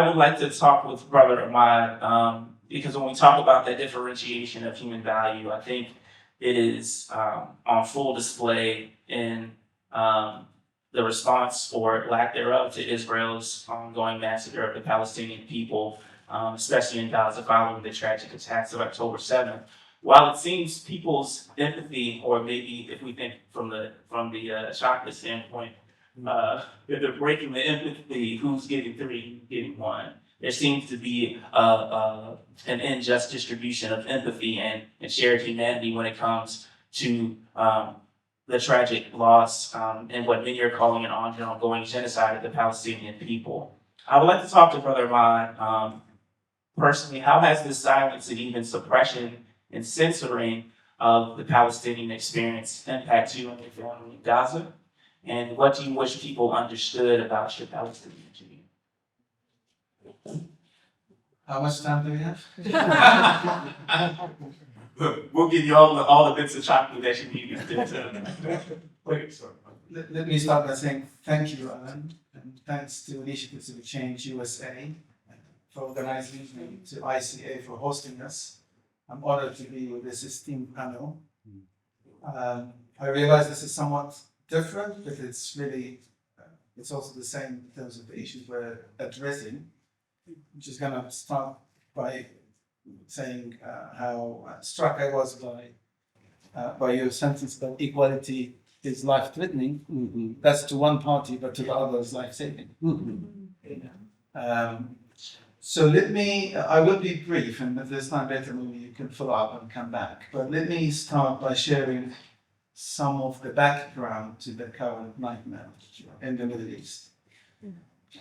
would like to talk with Brother Ahmad because when we talk about the differentiation of human value, I think it is on full display in the response or lack thereof to Israel's ongoing massacre of the Palestinian people, especially in Gaza following the tragic attacks of October 7th. While it seems people's empathy, or maybe if we think from the chakra standpoint, if they're breaking the empathy, who's getting 3, getting 1? There seems to be an unjust distribution of empathy and shared humanity when it comes to the tragic loss and what many are calling an ongoing genocide of the Palestinian people. I would like to talk to Brother Ahmad personally. How has this silence and even suppression and censoring of the Palestinian experience impact you and your family in Gaza? And what do you wish people understood about your Palestinian community? How much time do we have? We'll give you all the bits of chocolate that you need Let me start by saying thank you, Alan, and thanks to Initiatives of Change USA for organizing, and to ICA for hosting us. I'm honored to be with this esteemed panel. I realize this is somewhat different, but it's really, it's also the same in terms of the issues we're addressing. I'm just going to start by saying how struck I was by your sentence that equality is life-threatening. Mm-hmm. That's to one party, but to the others, life-saving. Mm-hmm. So let me, I will be brief, and if there's time later, maybe you can follow up and come back. But let me start by sharing some of the background to the current nightmare in the Middle East.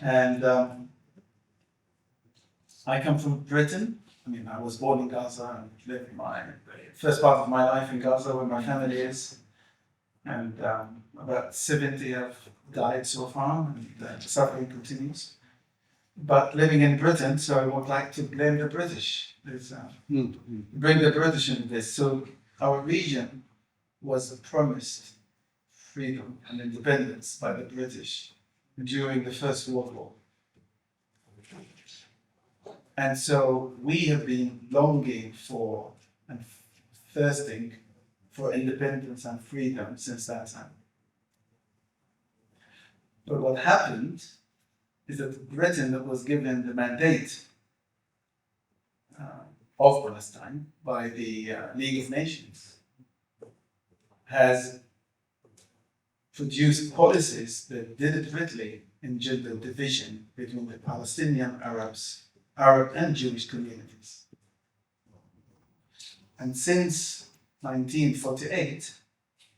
And I come from Britain. I mean, I was born in Gaza and lived my first part of my life in Gaza where my family is. And about 70 have died so far, and the suffering continues. But living in Britain, so I would like to blame the British. Bring the British into this. So our region was promised freedom and independence by the British during the First World War. And so we have been longing for and thirsting for independence and freedom since that time. But what happened is that Britain that was given the mandate of Palestine by the League of Nations has produced policies that deliberately engender division between the Palestinian Arab and Jewish communities. And since 1948,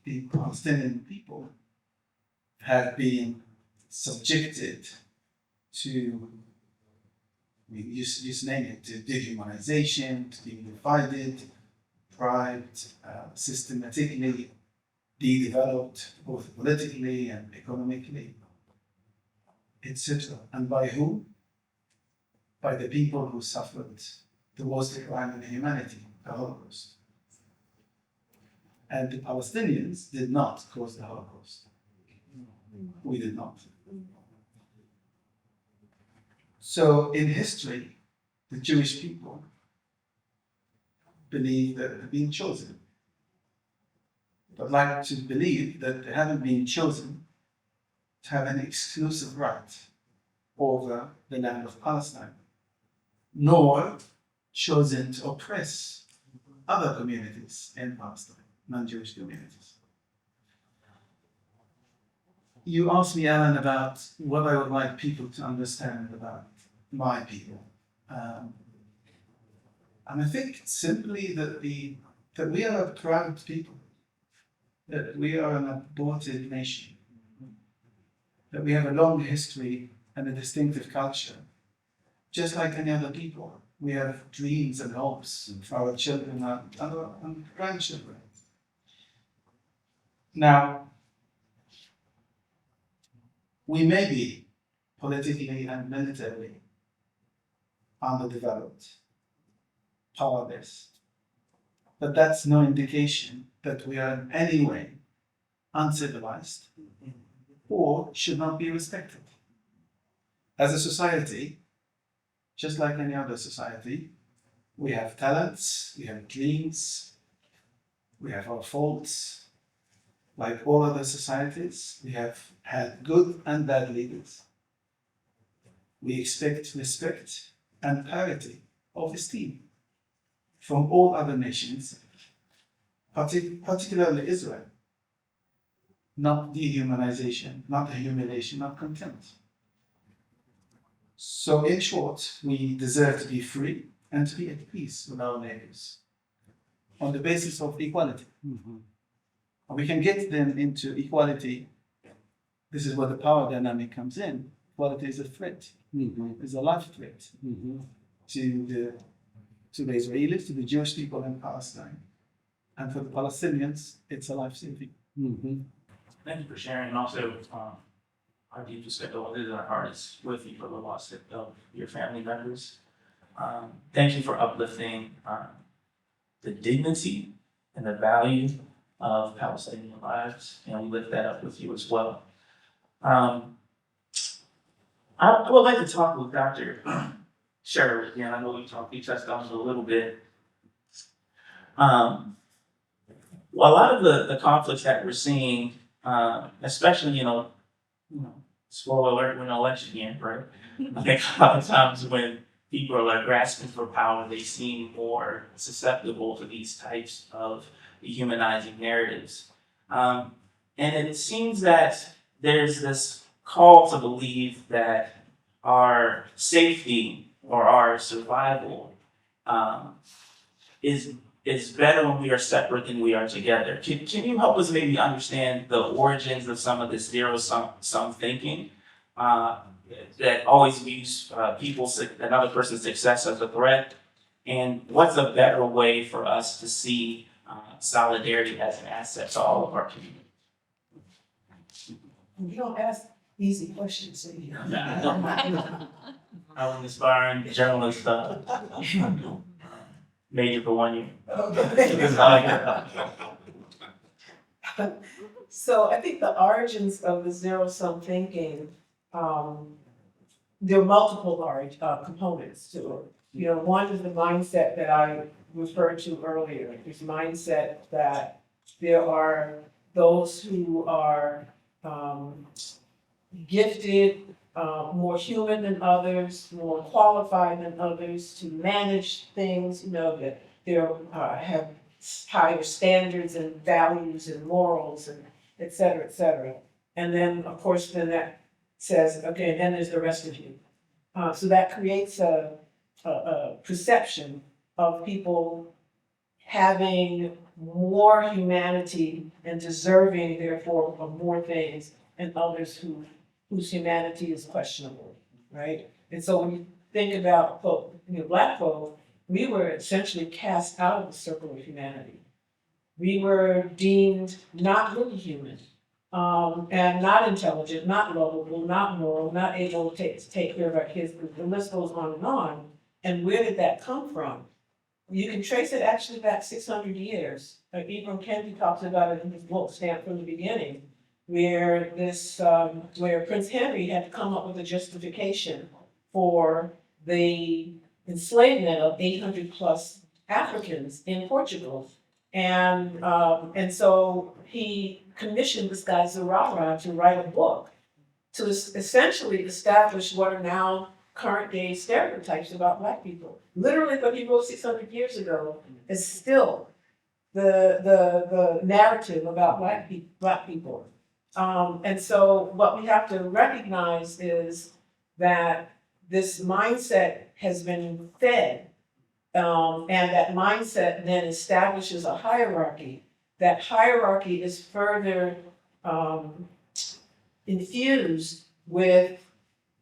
the Palestinian people have been subjected to, I mean, just name it, to dehumanization, to being divided, bribed, systematically de-developed, both politically and economically, etc. And by who? By the people who suffered the worst crime in humanity, the Holocaust. And the Palestinians did not cause the Holocaust. We did not. So in history, the Jewish people believe that they've been chosen. But like to believe that they haven't been chosen to have an exclusive right over the land of Palestine, nor chosen to oppress other communities in Palestine, non-Jewish communities. You asked me, Alan, about what I would like people to understand about my people. And I think simply that we are a proud people, that we are an aborted nation, that we have a long history and a distinctive culture. Just like any other people, we have dreams and hopes for our children and grandchildren. Now, we may be politically and militarily underdeveloped, powerless, but that's no indication that we are in any way uncivilized or should not be respected. As a society, just like any other society, we have talents, we have dreams, we have our faults. Like all other societies, we have had good and bad leaders. We expect respect and parity of esteem from all other nations, particularly Israel. Not dehumanization, not humiliation, not contempt. So in short, we deserve to be free and to be at peace with our neighbors on the basis of equality. We can get them into equality. This is where the power dynamic comes in. Equality is a threat, is a life threat to the Israelis, to the Jewish people in Palestine. And for the Palestinians, it's a life saving. Thank you for sharing, and also our deepest condolences and our hearts with you for the loss of your family members. Thank you for uplifting the dignity and the value of Palestinian lives, and we lift that up with you as well. I would like to talk with Dr. Sherwood again. I know we touched on it a little bit. Well, a lot of the conflicts that we're seeing, especially, spoiler alert, we're in an election year, right? I think a lot of times when people are like grasping for power, they seem more susceptible to these types of dehumanizing narratives. And it seems that there's this call to believe that our safety or our survival is it's better when we are separate than we are together. Can you help us maybe understand the origins of some of this zero-sum thinking? That always views another person's success as a threat, and what's a better way for us to see solidarity as an asset to all of our community? You don't ask easy questions, so you know. I'm an aspiring journalist, major for 1 year. So I think the origins of the zero-sum thinking, there are multiple components to it. You know, one is the mindset that I referred to earlier, this mindset that there are those who are gifted, more human than others, more qualified than others to manage things, you know, that they have higher standards and values and morals and et cetera, et cetera. And then, of course, then that says, okay, then there's the rest of you. So that creates a perception of people having more humanity and deserving, therefore, of more things, and others whose humanity is questionable, right? And so when you think about Black folk, we were essentially cast out of the circle of humanity. We were deemed not really human, and not intelligent, not lovable, not moral, not able to take care of our kids. The list goes on and on. And where did that come from? You can trace it actually back 600 years. Ibram Kendi talks about it in his book, Stamped from the Beginning, where where Prince Henry had to come up with a justification for the enslavement of 800 plus Africans in Portugal. And so he commissioned this guy Zurara to write a book to essentially establish what are now current day stereotypes about Black people. Literally what he wrote 600 years ago is still the narrative about Black people. And so what we have to recognize is that this mindset has been fed, and that mindset then establishes a hierarchy. That hierarchy is further infused with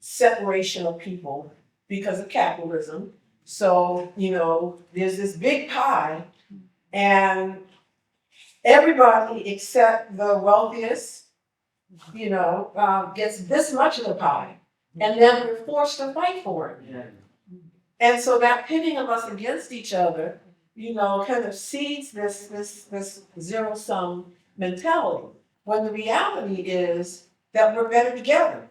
separation of people because of capitalism. So, you know, there's this big pie, and everybody except the wealthiest, you know, gets this much of the pie, and then we're forced to fight for it. Yeah. And so that pitting of us against each other, you know, kind of seeds this zero-sum mentality, when the reality is that we're better together.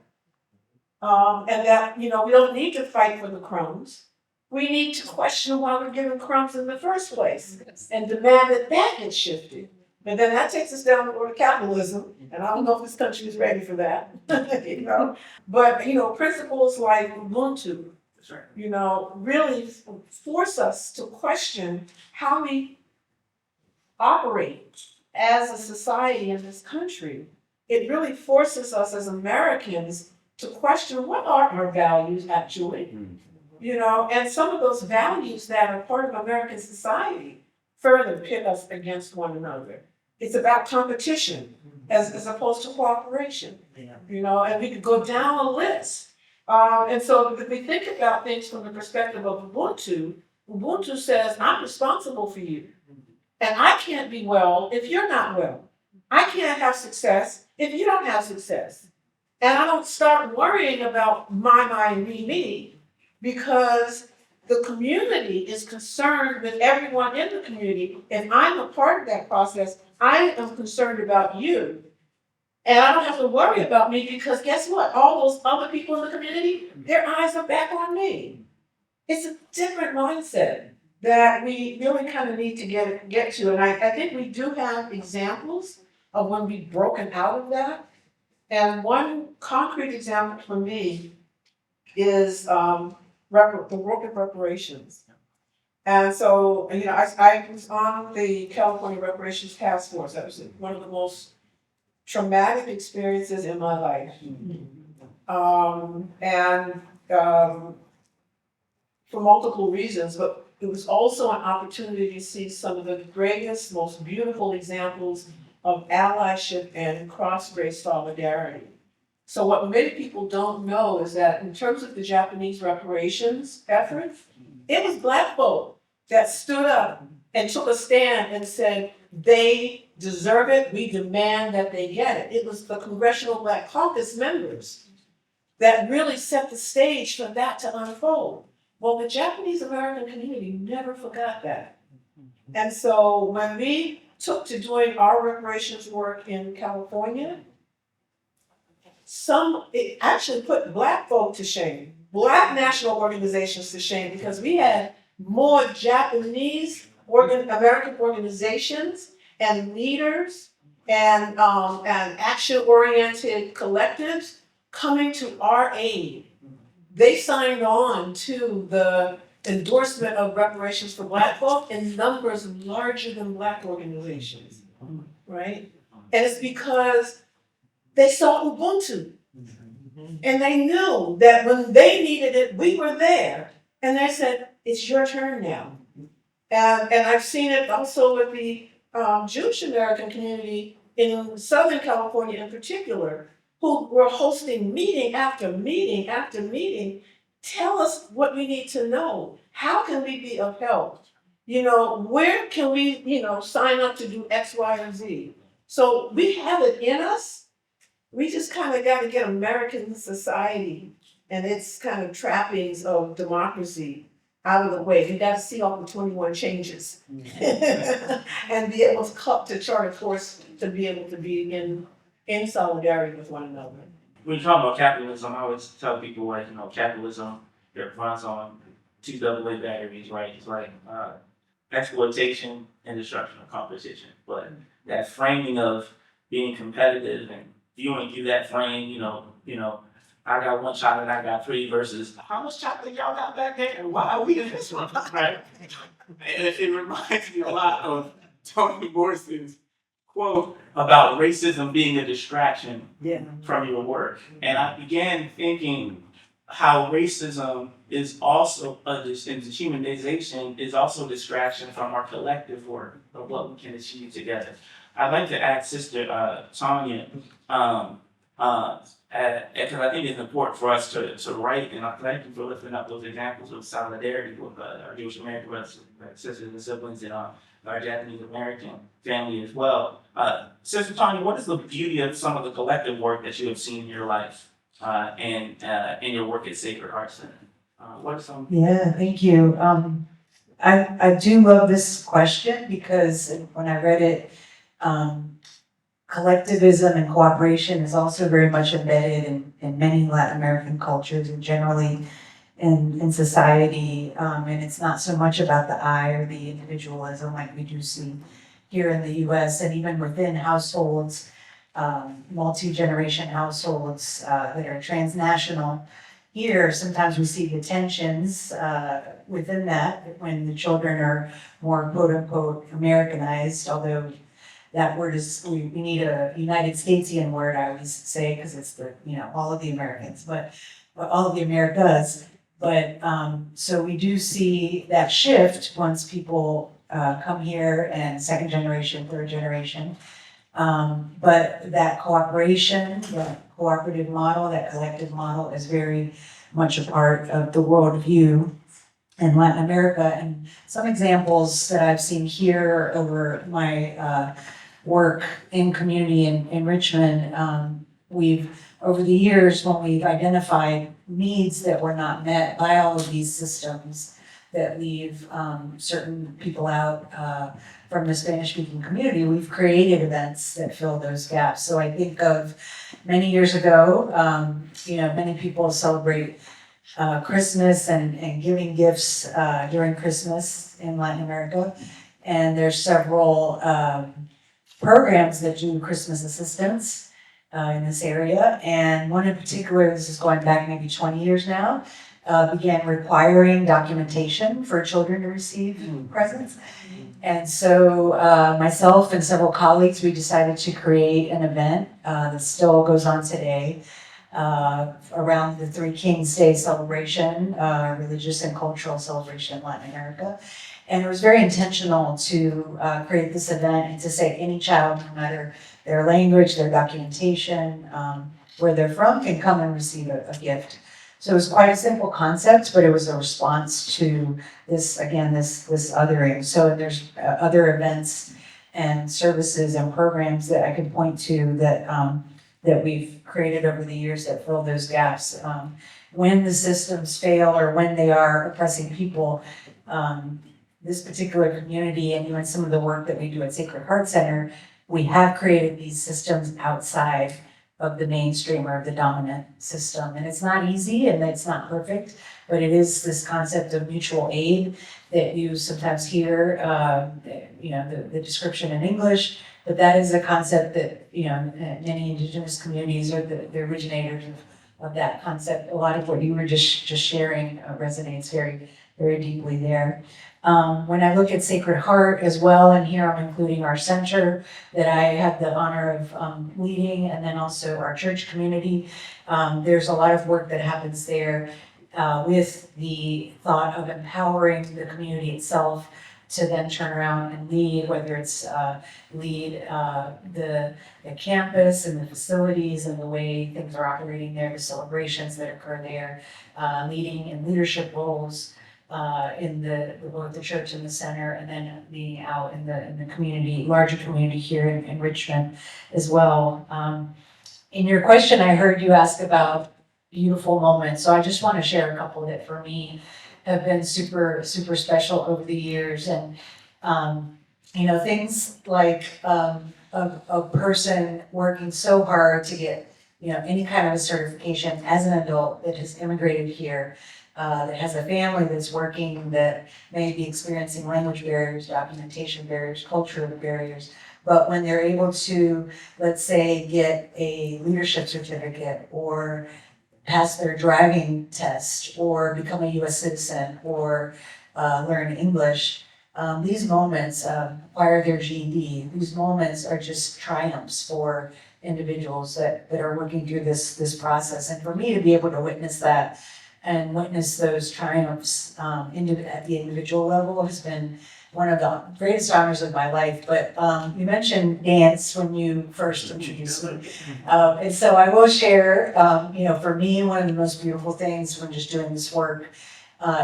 And that, you know, we don't need to fight for the crumbs. We need to question why we're given crumbs in the first place and demand that that gets shifted. And then that takes us down the road of capitalism, and I don't know if this country is ready for that, you know. But, you know, principles like Ubuntu, you know, really force us to question how we operate as a society in this country. It really forces us as Americans to question what are our values actually, you know, and some of those values that are part of American society further pit us against one another. It's about competition as opposed to cooperation, you know, and we could go down a list. And so if we think about things from the perspective of Ubuntu, Ubuntu says, I'm responsible for you. And I can't be well if you're not well. I can't have success if you don't have success. And I don't start worrying about my, me, because the community is concerned with everyone in the community. And I'm a part of that process. I am concerned about you. And I don't have to worry about me because guess what? All those other people in the community, their eyes are back on me. It's a different mindset that we really kind of need to get to. And I think we do have examples of when we've broken out of that. And one concrete example for me is the work of reparations. And so, you know, I was on the California Reparations Task Force. That was one of the most traumatic experiences in my life. for multiple reasons, but it was also an opportunity to see some of the greatest, most beautiful examples of allyship and cross-race solidarity. So what many people don't know is that in terms of the Japanese reparations effort, it was Black folk that stood up and took a stand and said, they deserve it, we demand that they get it. It was the Congressional Black Caucus members that really set the stage for that to unfold. Well, the Japanese American community never forgot that. And so when we took to doing our reparations work in California, it actually put Black folk to shame, Black national organizations to shame, because we had more Japanese American organizations and leaders and action-oriented collectives coming to our aid. They signed on to the endorsement of reparations for Black folk in numbers larger than Black organizations, right? And it's because they saw Ubuntu. And they knew that when they needed it, we were there. And they said, it's your turn now. And I've seen it also with the Jewish American community in Southern California in particular, who were hosting meeting after meeting after meeting. Tell us what we need to know. How can we be of help? Where can we, sign up to do X, Y, and Z? So we have it in us. We just kind of got to get American society and its kind of trappings of democracy out of the way. We got to see all the 21 changes and be able to chart a course to be able to be in solidarity with one another. When you talk about capitalism, I always tell people capitalism, it runs on 2 AA batteries, right? It's like exploitation and destruction of competition. But that framing of being competitive and viewing through that frame, I got 1 shot and I got 3 versus how much chocolate y'all got back there and why are we in this one, right? It reminds me a lot of Toni Morrison's quote about racism being a distraction from your work. And I began thinking how racism is also and dehumanization is also a distraction from our collective work of what we can achieve together. I'd like to ask Sister Tanya, because I think it's important for us to write, and I thank you for lifting up those examples of solidarity with our Jewish American brothers, sisters, and siblings in our Japanese American family as well. Sister Tanya, what is the beauty of some of the collective work that you have seen in your life and in your work at Sacred Heart Center? What are some? Yeah, thank you. I do love this question because when I read it, collectivism and cooperation is also very much embedded in many Latin American cultures and generally in society. And it's not so much about the I or the individualism like we do see here in the US, and even within households, multi-generation households that are transnational. Here, sometimes we see the tensions within that when the children are more quote unquote Americanized, although that word is, we need a United Statesian word, I always say, because it's all of the Americans, but all of the Americas. But so we do see that shift once people come here and 2nd generation, 3rd generation. But that cooperation, that cooperative model, that collective model is very much a part of the worldview in Latin America. And some examples that I've seen here over my work in community in Richmond, we've, over the years, when we've identified needs that were not met by all of these systems that leave certain people out from the Spanish-speaking community, we've created events that fill those gaps. So I think of many years ago, many people celebrate Christmas and giving gifts during Christmas in Latin America. And there's several programs that do Christmas assistance in this area. And one in particular, this is going back maybe 20 years now, began requiring documentation for children to receive presents. And so myself and several colleagues, we decided to create an event that still goes on today around the Three Kings Day celebration, religious and cultural celebration in Latin America. And it was very intentional to create this event and to say any child, no matter their language, their documentation, where they're from, can come and receive a gift. So it was quite a simple concept, but it was a response to this, again, this othering. So there's other events and services and programs that I could point to that we've created over the years that fill those gaps. When the systems fail or when they are oppressing people, this particular community and even some of the work that we do at Sacred Heart Center, we have created these systems outside of the mainstream or the dominant system. And it's not easy and it's not perfect, but it is this concept of mutual aid that you sometimes hear, the description in English, but that is a concept that, many indigenous communities are the originators of that concept. A lot of what you were just sharing resonates very, very deeply there. When I look at Sacred Heart as well, and here I'm including our center that I have the honor of leading, and then also our church community, there's a lot of work that happens there with the thought of empowering the community itself to then turn around and lead, whether it's lead the campus and the facilities and the way things are operating there, the celebrations that occur there, leading in leadership roles in both the church and the center, and then being out in the community, larger community here in Richmond as well. In your question, I heard you ask about beautiful moments, so I just want to share a couple that for me have been super, super special over the years. And things like a person working so hard to get any kind of a certification as an adult that has immigrated here, that has a family that's working, that may be experiencing language barriers, documentation barriers, cultural barriers. But when they're able to, let's say, get a leadership certificate or pass their driving test or become a US citizen or learn English, these moments, acquire their GED, these moments are just triumphs for individuals that are working through this process. And for me to be able to witness that and witness those triumphs at the individual level has been one of the greatest honors of my life. But you mentioned dance when you first introduced me. And so I will share, for me, one of the most beautiful things when just doing this work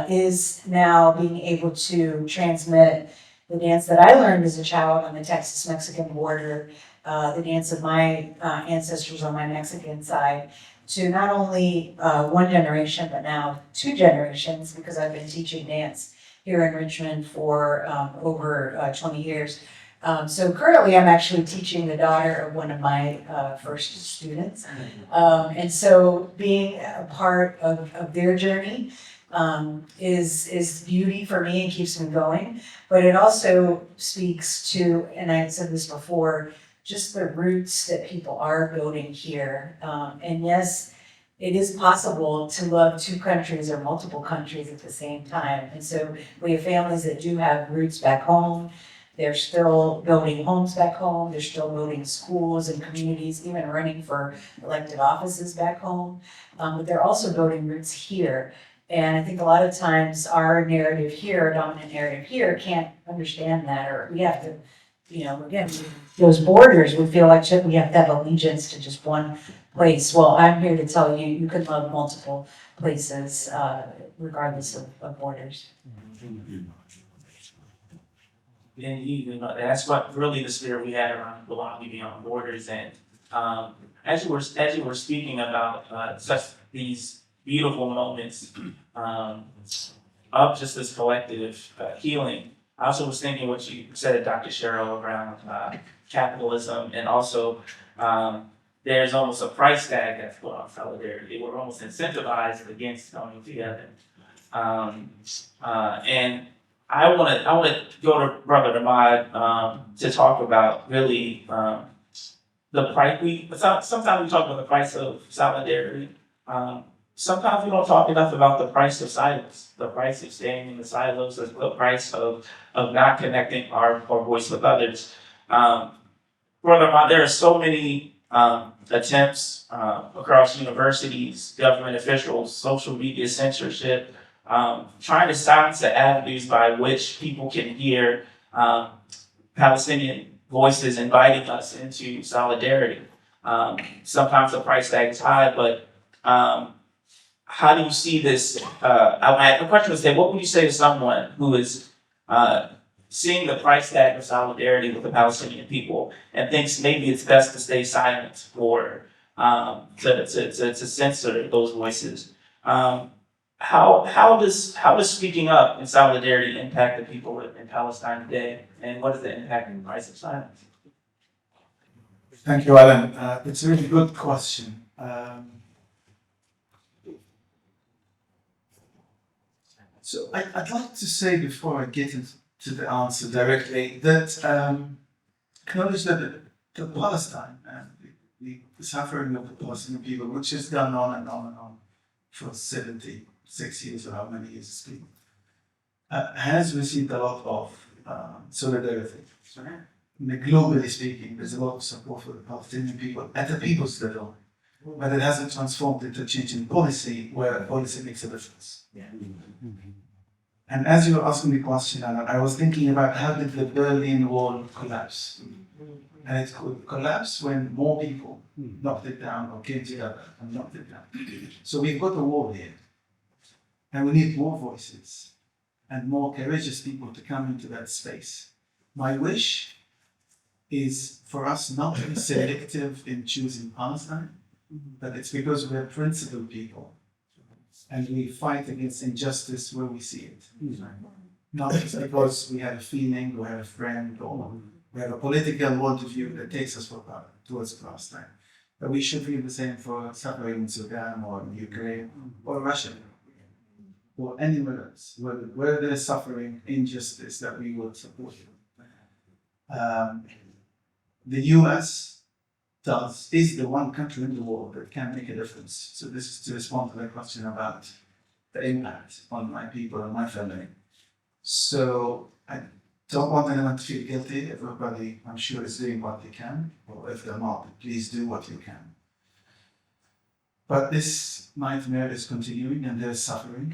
is now being able to transmit the dance that I learned as a child on the Texas-Mexican border, the dance of my ancestors on my Mexican side, to not only one generation, but now 2 generations, because I've been teaching dance here in Richmond for over 20 years. So currently I'm actually teaching the daughter of one of my first students. And so being a part of their journey is beauty for me and keeps me going. But it also speaks to, and I said this before, just the roots that people are building here. And yes, it is possible to love 2 countries or multiple countries at the same time. And so we have families that do have roots back home. They're still building homes back home. They're still building schools and communities, even running for elected offices back home. But they're also building roots here. And I think a lot of times our narrative here, our dominant narrative here, can't understand that, or we have to, again, those borders, we feel like we have to have allegiance to just one place. Well, I'm here to tell you, you can love multiple places, regardless of borders. And that's what really the spirit we had around Belonging Beyond Borders. And as you were speaking about such these beautiful moments of just this collective healing, I also was thinking what you said, Dr. Cheryl, around capitalism, and also there's almost a price tag that's put on solidarity. We're almost incentivized against coming together. And I want to go to Brother Ahmad to talk about really the price. Sometimes we talk about the price of solidarity. Sometimes we don't talk enough about the price of silence, the price of staying in the silos, the price of not connecting our voice with others. Brother Ahmad, there are so many attempts across universities, government officials, social media censorship, trying to silence the avenues by which people can hear Palestinian voices inviting us into solidarity. Sometimes the price tag is high, but how do you see this? The question was, what would you say to someone who is seeing the price tag of solidarity with the Palestinian people and thinks maybe it's best to stay silent or to censor those voices? How does speaking up in solidarity impact the people in Palestine today, and what is the impact of the price of silence? Thank you, Alan. It's a really good question. So I'd like to say before I get into the answer directly that acknowledge that the Palestine and the suffering of the Palestinian people, which has gone on and on and on for 76 years or how many years it's been, has received a lot of solidarity. Globally speaking, there's a lot of support for the Palestinian people at the people's level, but it hasn't transformed into change in policy where policy makes a difference. And as you were asking the question, Alan, I was thinking about how did the Berlin Wall collapse? And it could collapse when more people knocked it down or came together and knocked it down. So we've got a wall here, and we need more voices and more courageous people to come into that space. My wish is for us not to be selective in choosing Palestine, but it's because we're principled people and we fight against injustice where we see it. Not just because we have a feeling, or have a friend, or we have a political worldview that takes us towards Palestine. But we should feel the same for suffering in Sudan or in Ukraine or Russia or anywhere else where there is suffering, injustice that we would support. The US is the one country in the world that can make a difference. So this is to respond to the question about the impact on my people and my family. So I don't want anyone to feel guilty. Everybody, I'm sure, is doing what they can, or if they're not, please do what you can. But this nightmare is continuing and they're suffering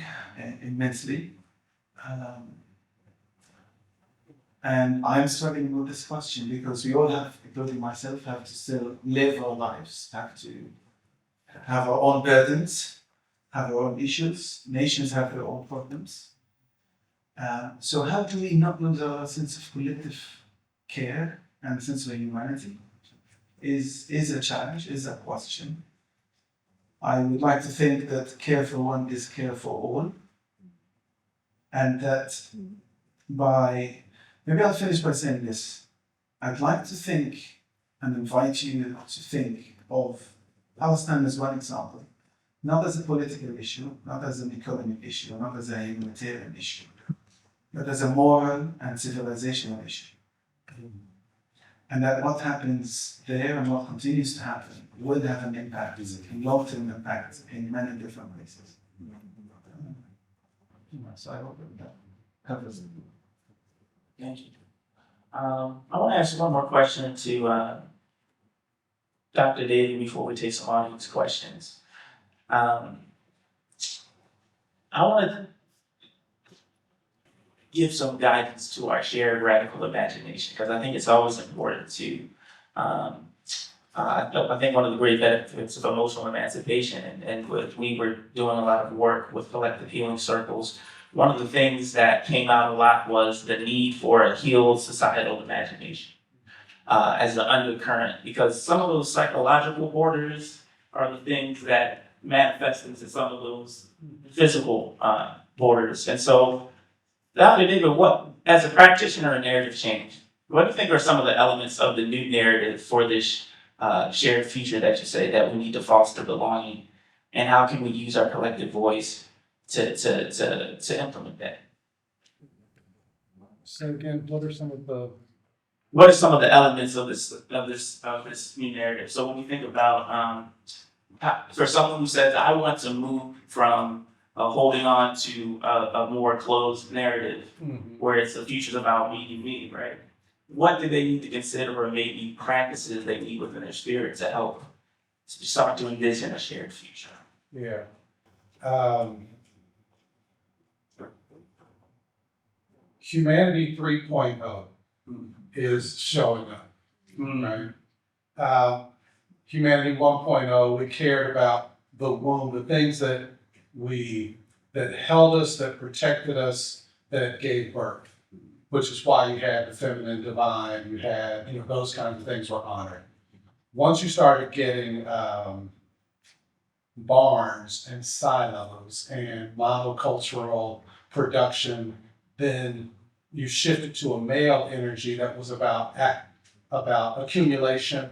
immensely. And I'm struggling with this question because we all have, including myself, have to still live our lives, have to have our own burdens, have our own issues. Nations have their own problems. So how do we not lose our sense of collective care and a sense of humanity is a challenge, is a question. I would like to think that care for one is care for all. And that maybe I'll finish by saying this. I'd like to think and invite you to think of Palestine as one example, not as a political issue, not as an economic issue, not as a humanitarian issue, but as a moral and civilizational issue. And that what happens there and what continues to happen will have an impact, a long-term impact in many different places. So I hope that covers it. Thank you. I want to ask one more question to Dr. Daly before we take some audience questions. I want to give some guidance to our shared radical imagination, because I think it's always important to, I think one of the great benefits of emotional emancipation, and we were doing a lot of work with collective healing circles, one of the things that came out a lot was the need for a healed societal imagination as the undercurrent, because some of those psychological borders are the things that manifest into some of those physical borders. And so, Dr. David, what, as a practitioner in narrative change, what do you think are some of the elements of the new narrative for this shared future that you say that we need to foster belonging, and how can we use our collective voice to implement that? So again, what are some of the What are some of the elements of this new narrative? So when you think about for someone who says, I want to move from holding on to a more closed narrative where it's the future's about me, right? what do they need to consider or maybe practices they need within their spirit to help start to envision a shared future? Yeah. Humanity 3.0 is showing up, right? Humanity 1.0, we cared about the womb, the things that held us, that protected us, that gave birth, which is why you had the feminine divine, you had, those kinds of things were honored. Once you started getting barns and silos and monocultural production, then you shifted to a male energy that was about accumulation,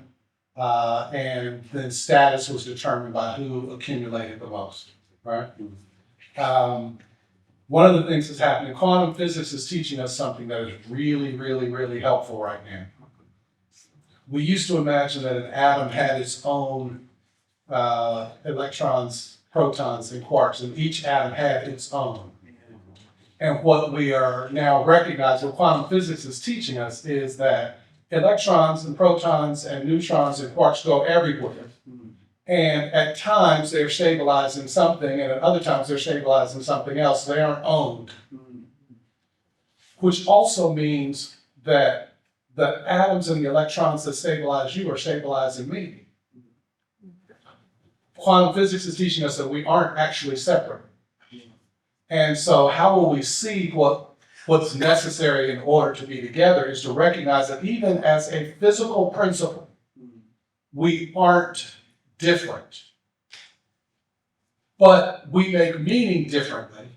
and then status was determined by who accumulated the most, right? One of the things that's happening, quantum physics is teaching us something that is really, really, really helpful right now. We used to imagine that an atom had its own electrons, protons, and quarks, and each atom had its own. And what we are now recognizing, what quantum physics is teaching us, is that electrons and protons and neutrons and quarks go everywhere. And at times they're stabilizing something, and at other times they're stabilizing something else. They aren't owned. Which also means that the atoms and the electrons that stabilize you are stabilizing me. Quantum physics is teaching us that we aren't actually separate. And so how will we see what's necessary in order to be together is to recognize that even as a physical principle, we aren't different. But we make meaning differently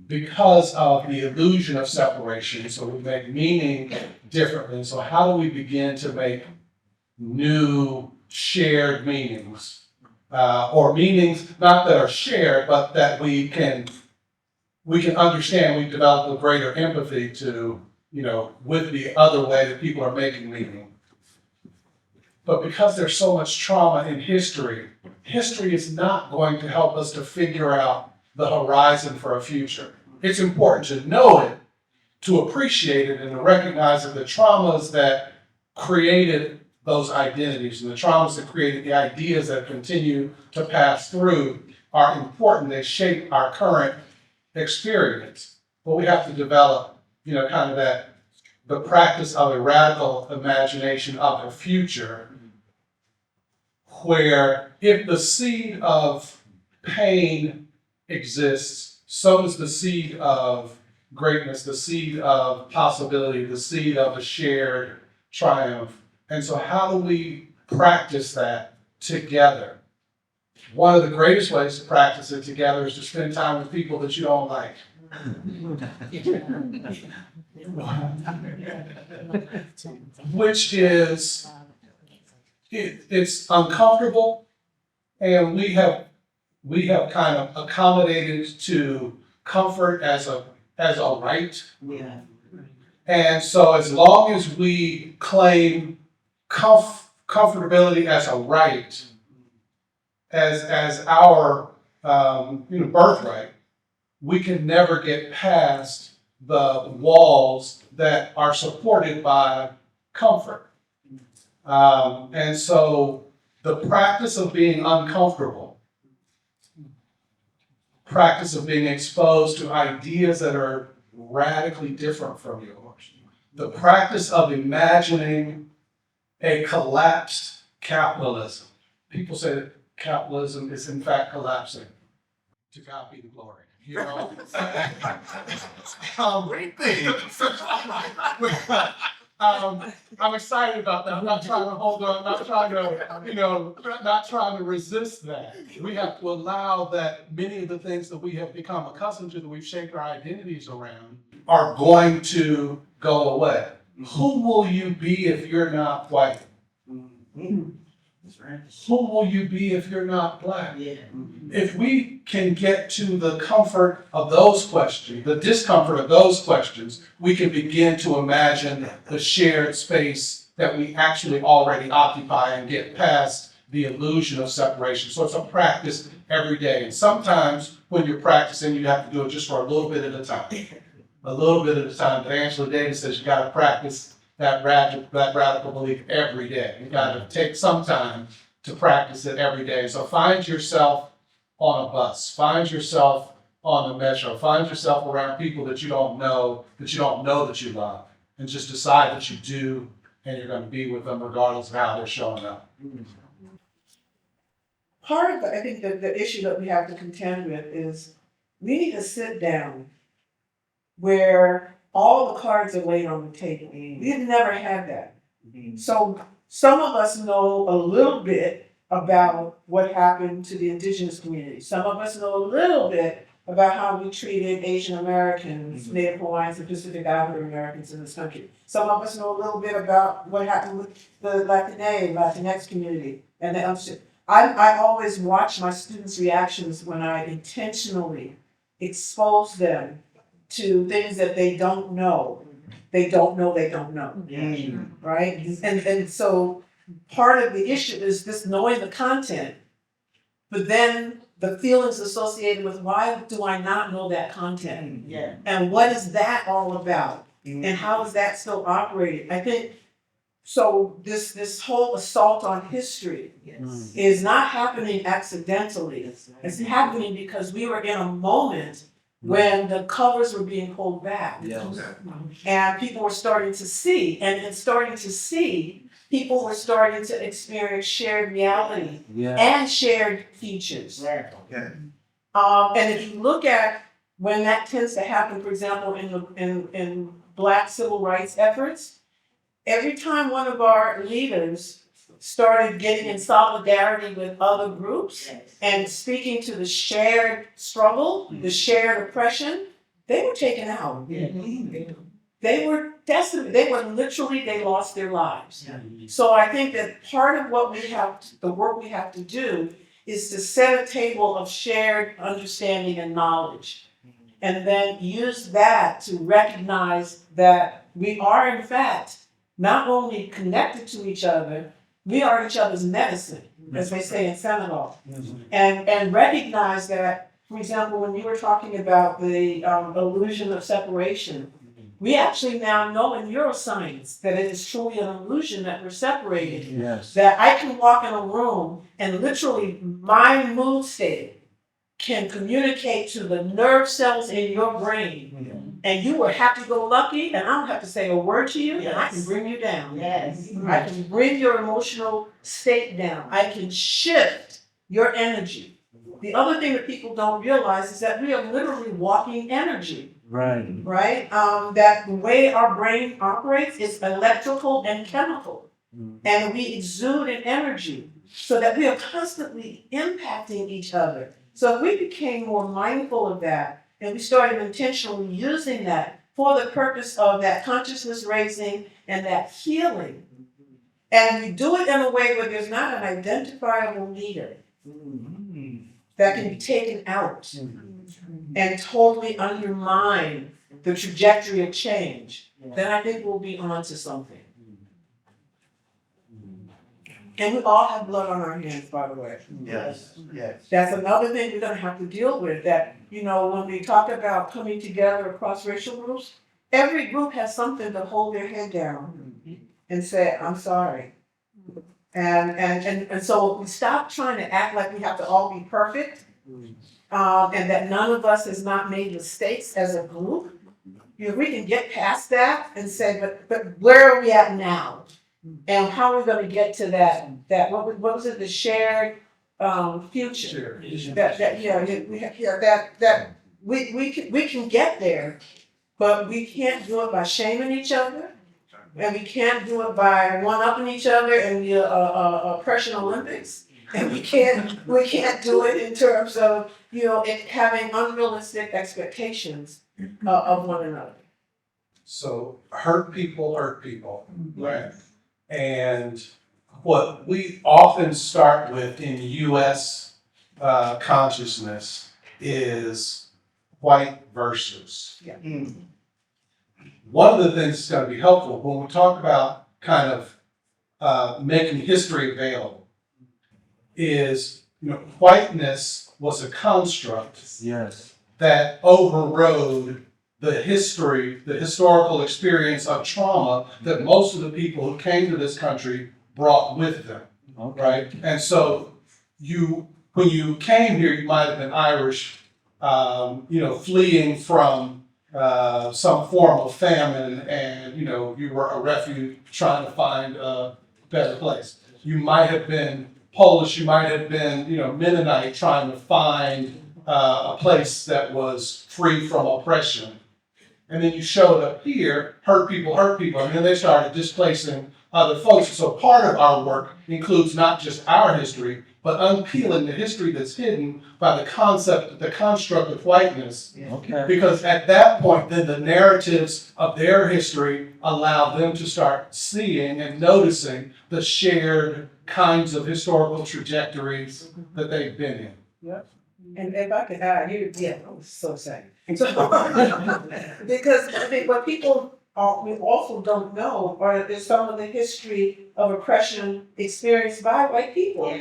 because of the illusion of separation. So we make meaning differently. So how do we begin to make new shared meanings? Or meanings not that are shared, but that we can understand. We've developed a greater empathy to, with the other way that people are making meaning. But because there's so much trauma in history, history is not going to help us to figure out the horizon for a future. It's important to know it, to appreciate it, and to recognize that the traumas that created those identities and the traumas that created the ideas that continue to pass through are important. They shape our current experience. But we have to develop, kind of the practice of a radical imagination of a future where if the seed of pain exists, so does the seed of greatness, the seed of possibility, the seed of a shared triumph. And so how do we practice that together? One of the greatest ways to practice it together is to spend time with people that you don't like. Which is, it's uncomfortable, and we have kind of accommodated to comfort as a right. Yeah. And so as long as we claim comfortability as a right, as our birthright, we can never get past the walls that are supported by comfort. And so the practice of being uncomfortable, practice of being exposed to ideas that are radically different from yours, the practice of imagining a collapsed capitalism. People say that capitalism is in fact collapsing. To God be the glory. Great thing. I'm excited about that. I'm not trying to hold on. I'm not trying to, not trying to resist that. We have to allow that many of the things that we have become accustomed to, that we've shaped our identities around, are going to go away. Who will you be if you're not white? That's right. Who will you be if you're not black? Yeah. If we can get to the comfort of those questions, the discomfort of those questions, we can begin to imagine the shared space that we actually already occupy and get past the illusion of separation. So it's a practice every day. And sometimes when you're practicing, you have to do it just for a little bit at a time. A little bit at a time. But Angela Davis says you got to practice that radical belief every day. You gotta take some time to practice it every day. So find yourself on a bus, find yourself on the metro, find yourself around people that you don't know that you love, and just decide that you do, and you're gonna be with them regardless of how they're showing up. Part of I think the issue that we have to contend with is we need to sit down where all the cards are laid on the table. We've never had that. So some of us know a little bit about what happened to the indigenous community. Some of us know a little bit about how we treated Asian Americans, Native Hawaiians, and Pacific Islander Americans in this country. Some of us know a little bit about what happened with the Latinx community. And I always watch my students' reactions when I intentionally expose them to things that they don't know. They don't know, right? And so part of the issue is this knowing the content, but then the feelings associated with why do I not know that content? Yeah. And what is that all about? And how is that still operating? I think, so this whole assault on history is not happening accidentally. It's happening because we were in a moment when the covers were being pulled back. And people were starting to see, and in starting to see, people were starting to experience shared reality and shared features. And if you look at when that tends to happen, for example, in Black civil rights efforts, every time one of our leaders started getting in solidarity with other groups and speaking to the shared struggle, the shared oppression, they were taken out. They were decimated. They lost their lives. So I think that part of what the work we have to do is to set a table of shared understanding and knowledge, and then use that to recognize that we are in fact not only connected to each other, we are each other's medicine, as they say in Senegal. And recognize that, for example, when you were talking about the illusion of separation, we actually now know in neuroscience that it is truly an illusion that we're separated. That I can walk in a room and literally my mood state can communicate to the nerve cells in your brain. And you were happy-go-lucky, and I don't have to say a word to you, and I can bring you down. I can bring your emotional state down. I can shift your energy. The other thing that people don't realize is that we are literally walking energy. Right? That the way our brain operates is electrical and chemical. And we exude an energy so that we are constantly impacting each other. So if we became more mindful of that, and we started intentionally using that for the purpose of that consciousness raising and that healing, and we do it in a way where there's not an identifiable leader that can be taken out and totally undermine the trajectory of change, then I think we'll be on to something. And we all have blood on our hands, by the way. Yes. That's another thing we're gonna have to deal with, that, when we talk about coming together across racial groups, every group has something to hold their head down and say, I'm sorry. And so we stop trying to act like we have to all be perfect, and that none of us has not made mistakes as a group. We can get past that and say, but where are we at now? And how are we going to get to that what was it, the shared future? We can get there, but we can't do it by shaming each other, and we can't do it by one-upping each other in the oppression Olympics, and we can't do it in terms of having unrealistic expectations of one another. So hurt people, right? And what we often start with in U.S. Consciousness is white versus. One of the things that's going to be helpful when we talk about kind of making history available is, whiteness was a construct that overrode the history, the historical experience of trauma that most of the people who came to this country brought with them, right? And so when you came here, you might have been Irish, fleeing from some form of famine, and you were a refugee trying to find a better place. You might have been Polish, you might have been Mennonite trying to find a place that was free from oppression. And then you showed up here, hurt people, and then they started displacing other folks. So part of our work includes not just our history, but unpeeling the history that's hidden by the construct of whiteness. Okay. Because at that point, then the narratives of their history allow them to start seeing and noticing the shared kinds of historical trajectories that they've been in. And if I could add, I was so excited. So, because I think what people we also don't know is some of the history of oppression experienced by white people,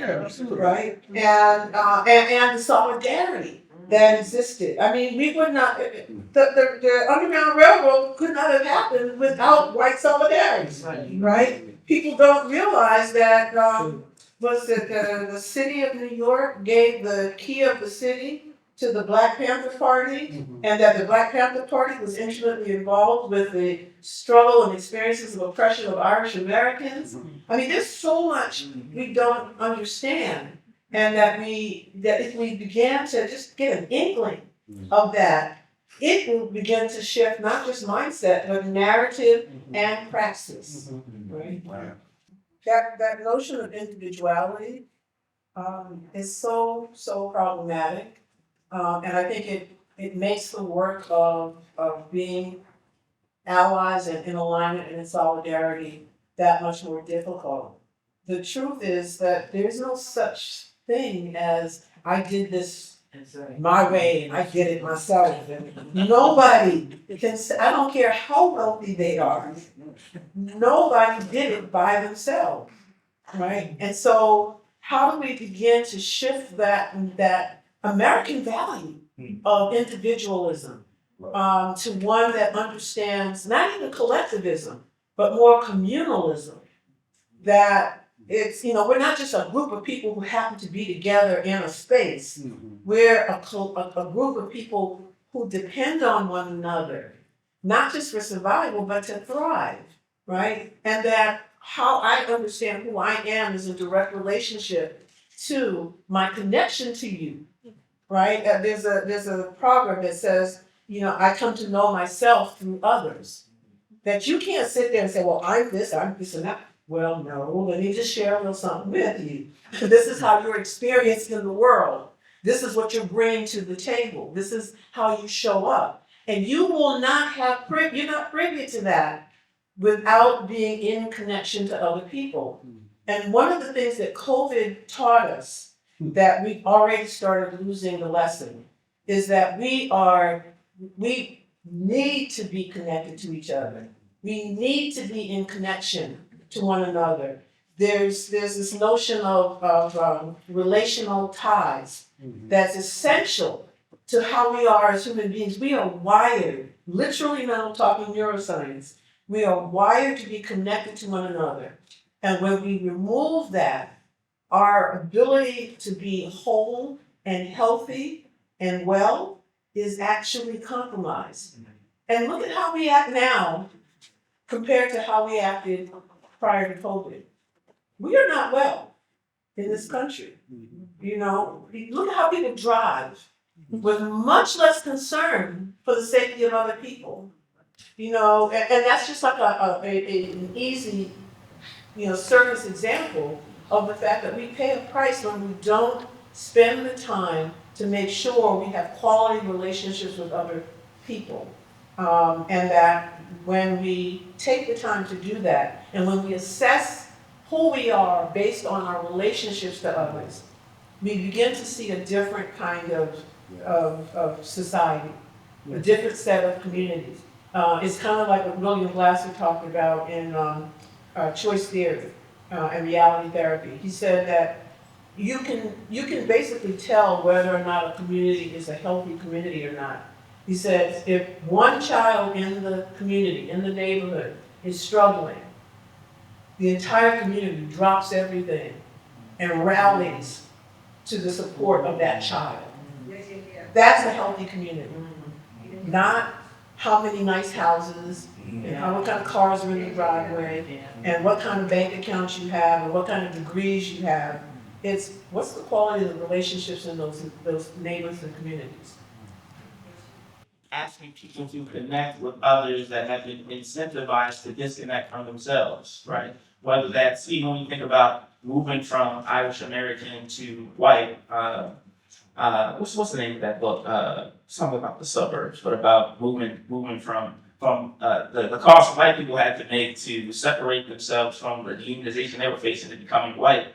right? And the solidarity that existed. I mean, we would not, the Underground Railroad could not have happened without white solidarity, right? People don't realize that, was it the city of New York gave the key of the city to the Black Panther Party, and that the Black Panther Party was intimately involved with the struggle and experiences of oppression of Irish Americans. I mean, there's so much we don't understand, and that if we began to just get an inkling of that, it will begin to shift not just mindset, but narrative and praxis, right? That notion of individuality is so problematic. And I think it makes the work of being allies and in alignment and in solidarity that much more difficult. The truth is that there's no such thing as I did this my way and I did it myself. And nobody can say, I don't care how wealthy they are, nobody did it by themselves, right? And so how do we begin to shift that American value of individualism to one that understands not even collectivism, but more communalism? That it's, we're not just a group of people who happen to be together in a space. We're a group of people who depend on one another, not just for survival, but to thrive, right? And that how I understand who I am is a direct relationship to my connection to you. Right? There's a proverb that says, I come to know myself through others. That you can't sit there and say, well, I'm this, and that. Well, no, let me just share a little something with you. This is how you're experienced in the world. This is what you're bringing to the table. This is how you show up. And you will not you're not privy to that without being in connection to other people. And one of the things that COVID taught us, that we've already started losing the lesson, is that we need to be connected to each other. We need to be in connection to one another. There's this notion of relational ties that's essential to how we are as human beings. We are wired, literally now I'm talking neuroscience, we are wired to be connected to one another. And when we remove that, our ability to be whole and healthy and well is actually compromised. And look at how we act now compared to how we acted prior to COVID. We are not well in this country. Look at how people drive with much less concern for the safety of other people. And that's just like an easy, surface example of the fact that we pay a price when we don't spend the time to make sure we have quality relationships with other people. And that when we take the time to do that, and when we assess who we are based on our relationships to others, we begin to see a different kind of society, a different set of communities. It's kind of like what William Glasser talked about in choice theory and reality therapy. He said that you can basically tell whether or not a community is a healthy community or not He says, if one child in the community, in the neighborhood, is struggling, the entire community drops everything and rallies to the support of that child. That's a healthy community. Not how many nice houses, and what kind of cars are in the driveway, and what kind of bank accounts you have, and what kind of degrees you have. It's what's the quality of the relationships in those neighborhoods and communities. Asking people to connect with others that have been incentivized to disconnect from themselves, right? Whether that's, even when you think about moving from Irish American to white, what's the name of that book? Something about the suburbs, but about moving from the cost white people had to make to separate themselves from the dehumanization they were facing to becoming white.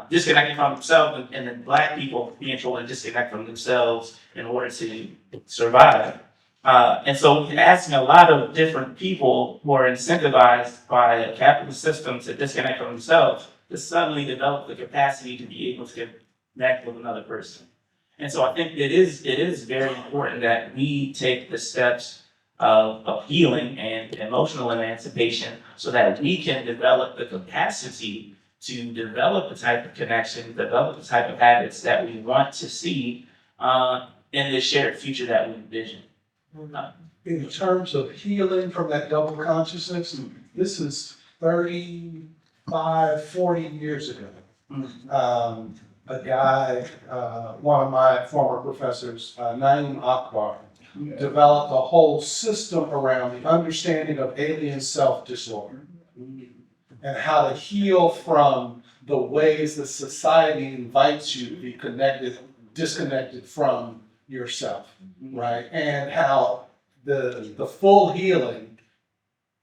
Disconnecting from themselves, and then black people being told to disconnect from themselves in order to survive. And so we're asking a lot of different people who are incentivized by a capitalist system to disconnect from themselves to suddenly develop the capacity to be able to connect with another person. And so I think it is very important that we take the steps of healing and emotional emancipation so that we can develop the capacity to develop the type of connection, develop the type of habits that we want to see in this shared future that we envision. In terms of healing from that double consciousness, this is 35, 40 years ago. A guy, one of my former professors, Naeem Akbar, developed a whole system around the understanding of alien self-disorder and how to heal from the ways that society invites you to be disconnected from yourself, right? And how the full healing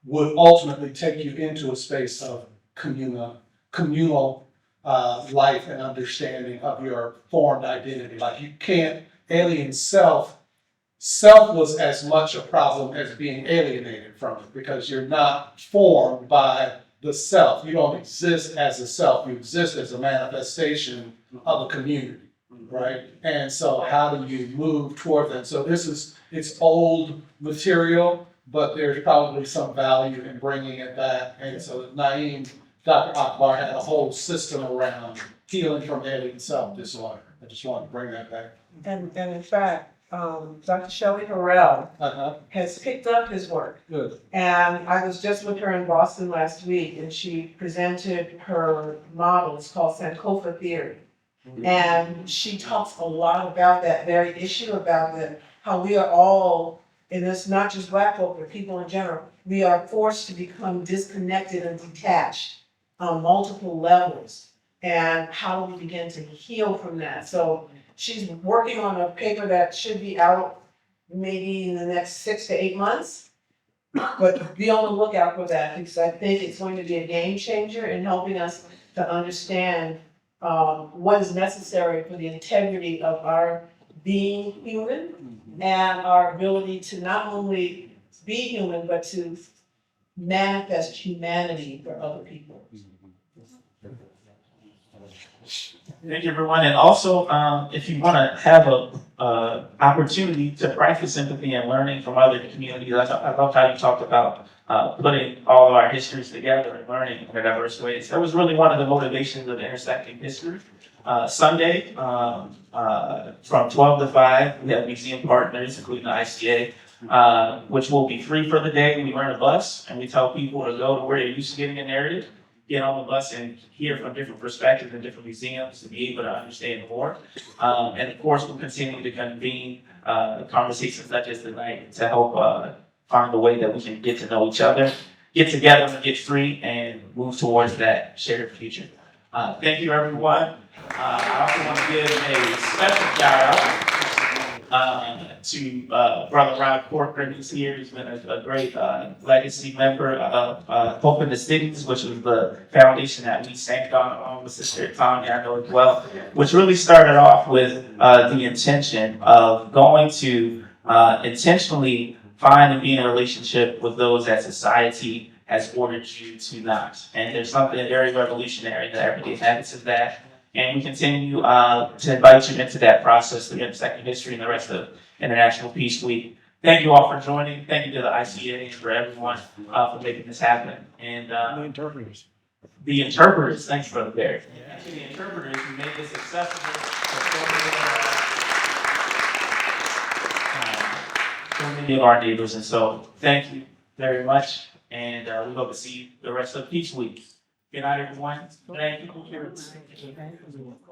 would ultimately take you into a space of communal life and understanding of your formed identity. Like you can't alien self was as much a problem as being alienated from it because you're not formed by the self. You don't exist as a self. You exist as a manifestation of a community, right? And so how do you move toward that? So it's old material, but there's probably some value in bringing it back. And so Dr. Akbar had a whole system around healing from alien self-disorder. I just wanted to bring that back. And in fact, Dr. Shelley Harrell has picked up his work. Good. And I was just with her in Boston last week, and she presented her model. It's called Sankofa Theory. And she talks a lot about that very issue, about how we are all, and it's not just Black folk, but people in general, we are forced to become disconnected and detached on multiple levels. And how do we begin to heal from that? So she's working on a paper that should be out maybe in the next 6 to 8 months. But be on the lookout for that because I think it's going to be a game changer in helping us to understand what is necessary for the integrity of our being human and our ability to not only be human, but to manifest humanity for other people. Thank you, everyone. And also, if you want to have a opportunity to practice empathy and learning from other communities, I love how you talked about putting all of our histories together and learning in diverse ways. That was really one of the motivations of Intersecting History. Sunday, from 12 to 5, we have museum partners, including the ICA, which will be free for the day. We rent a bus and we tell people to go to where they're used to getting a narrative, get on the bus and hear from different perspectives in different museums to be able to understand more. And of course, we'll continue to convene conversations such as tonight to help find a way that we can get to know each other, get together and get free and move towards that shared future. Thank you, everyone. I also want to give a special shout out to Brother Rob Corcoran, who's here. He's been a great legacy member of Hope in the Cities, which was the foundation that we sank on with Sister Tanya, I know as well, which really started off with the intention of going to intentionally find and be in a relationship with those that society has ordered you to not. And there's something very revolutionary in the everyday habits of that. And we continue to invite you into that process through Intersecting History and the rest of International Peace Week. Thank you all for joining. Thank you to the ICA and for everyone for making this happen. And The interpreters. the interpreters, thanks, Brother Barry. And to the interpreters who made this accessible for so many of our neighbors. And so thank you very much. And we hope to see you the rest of Peace Week. Good night, everyone. Thank you.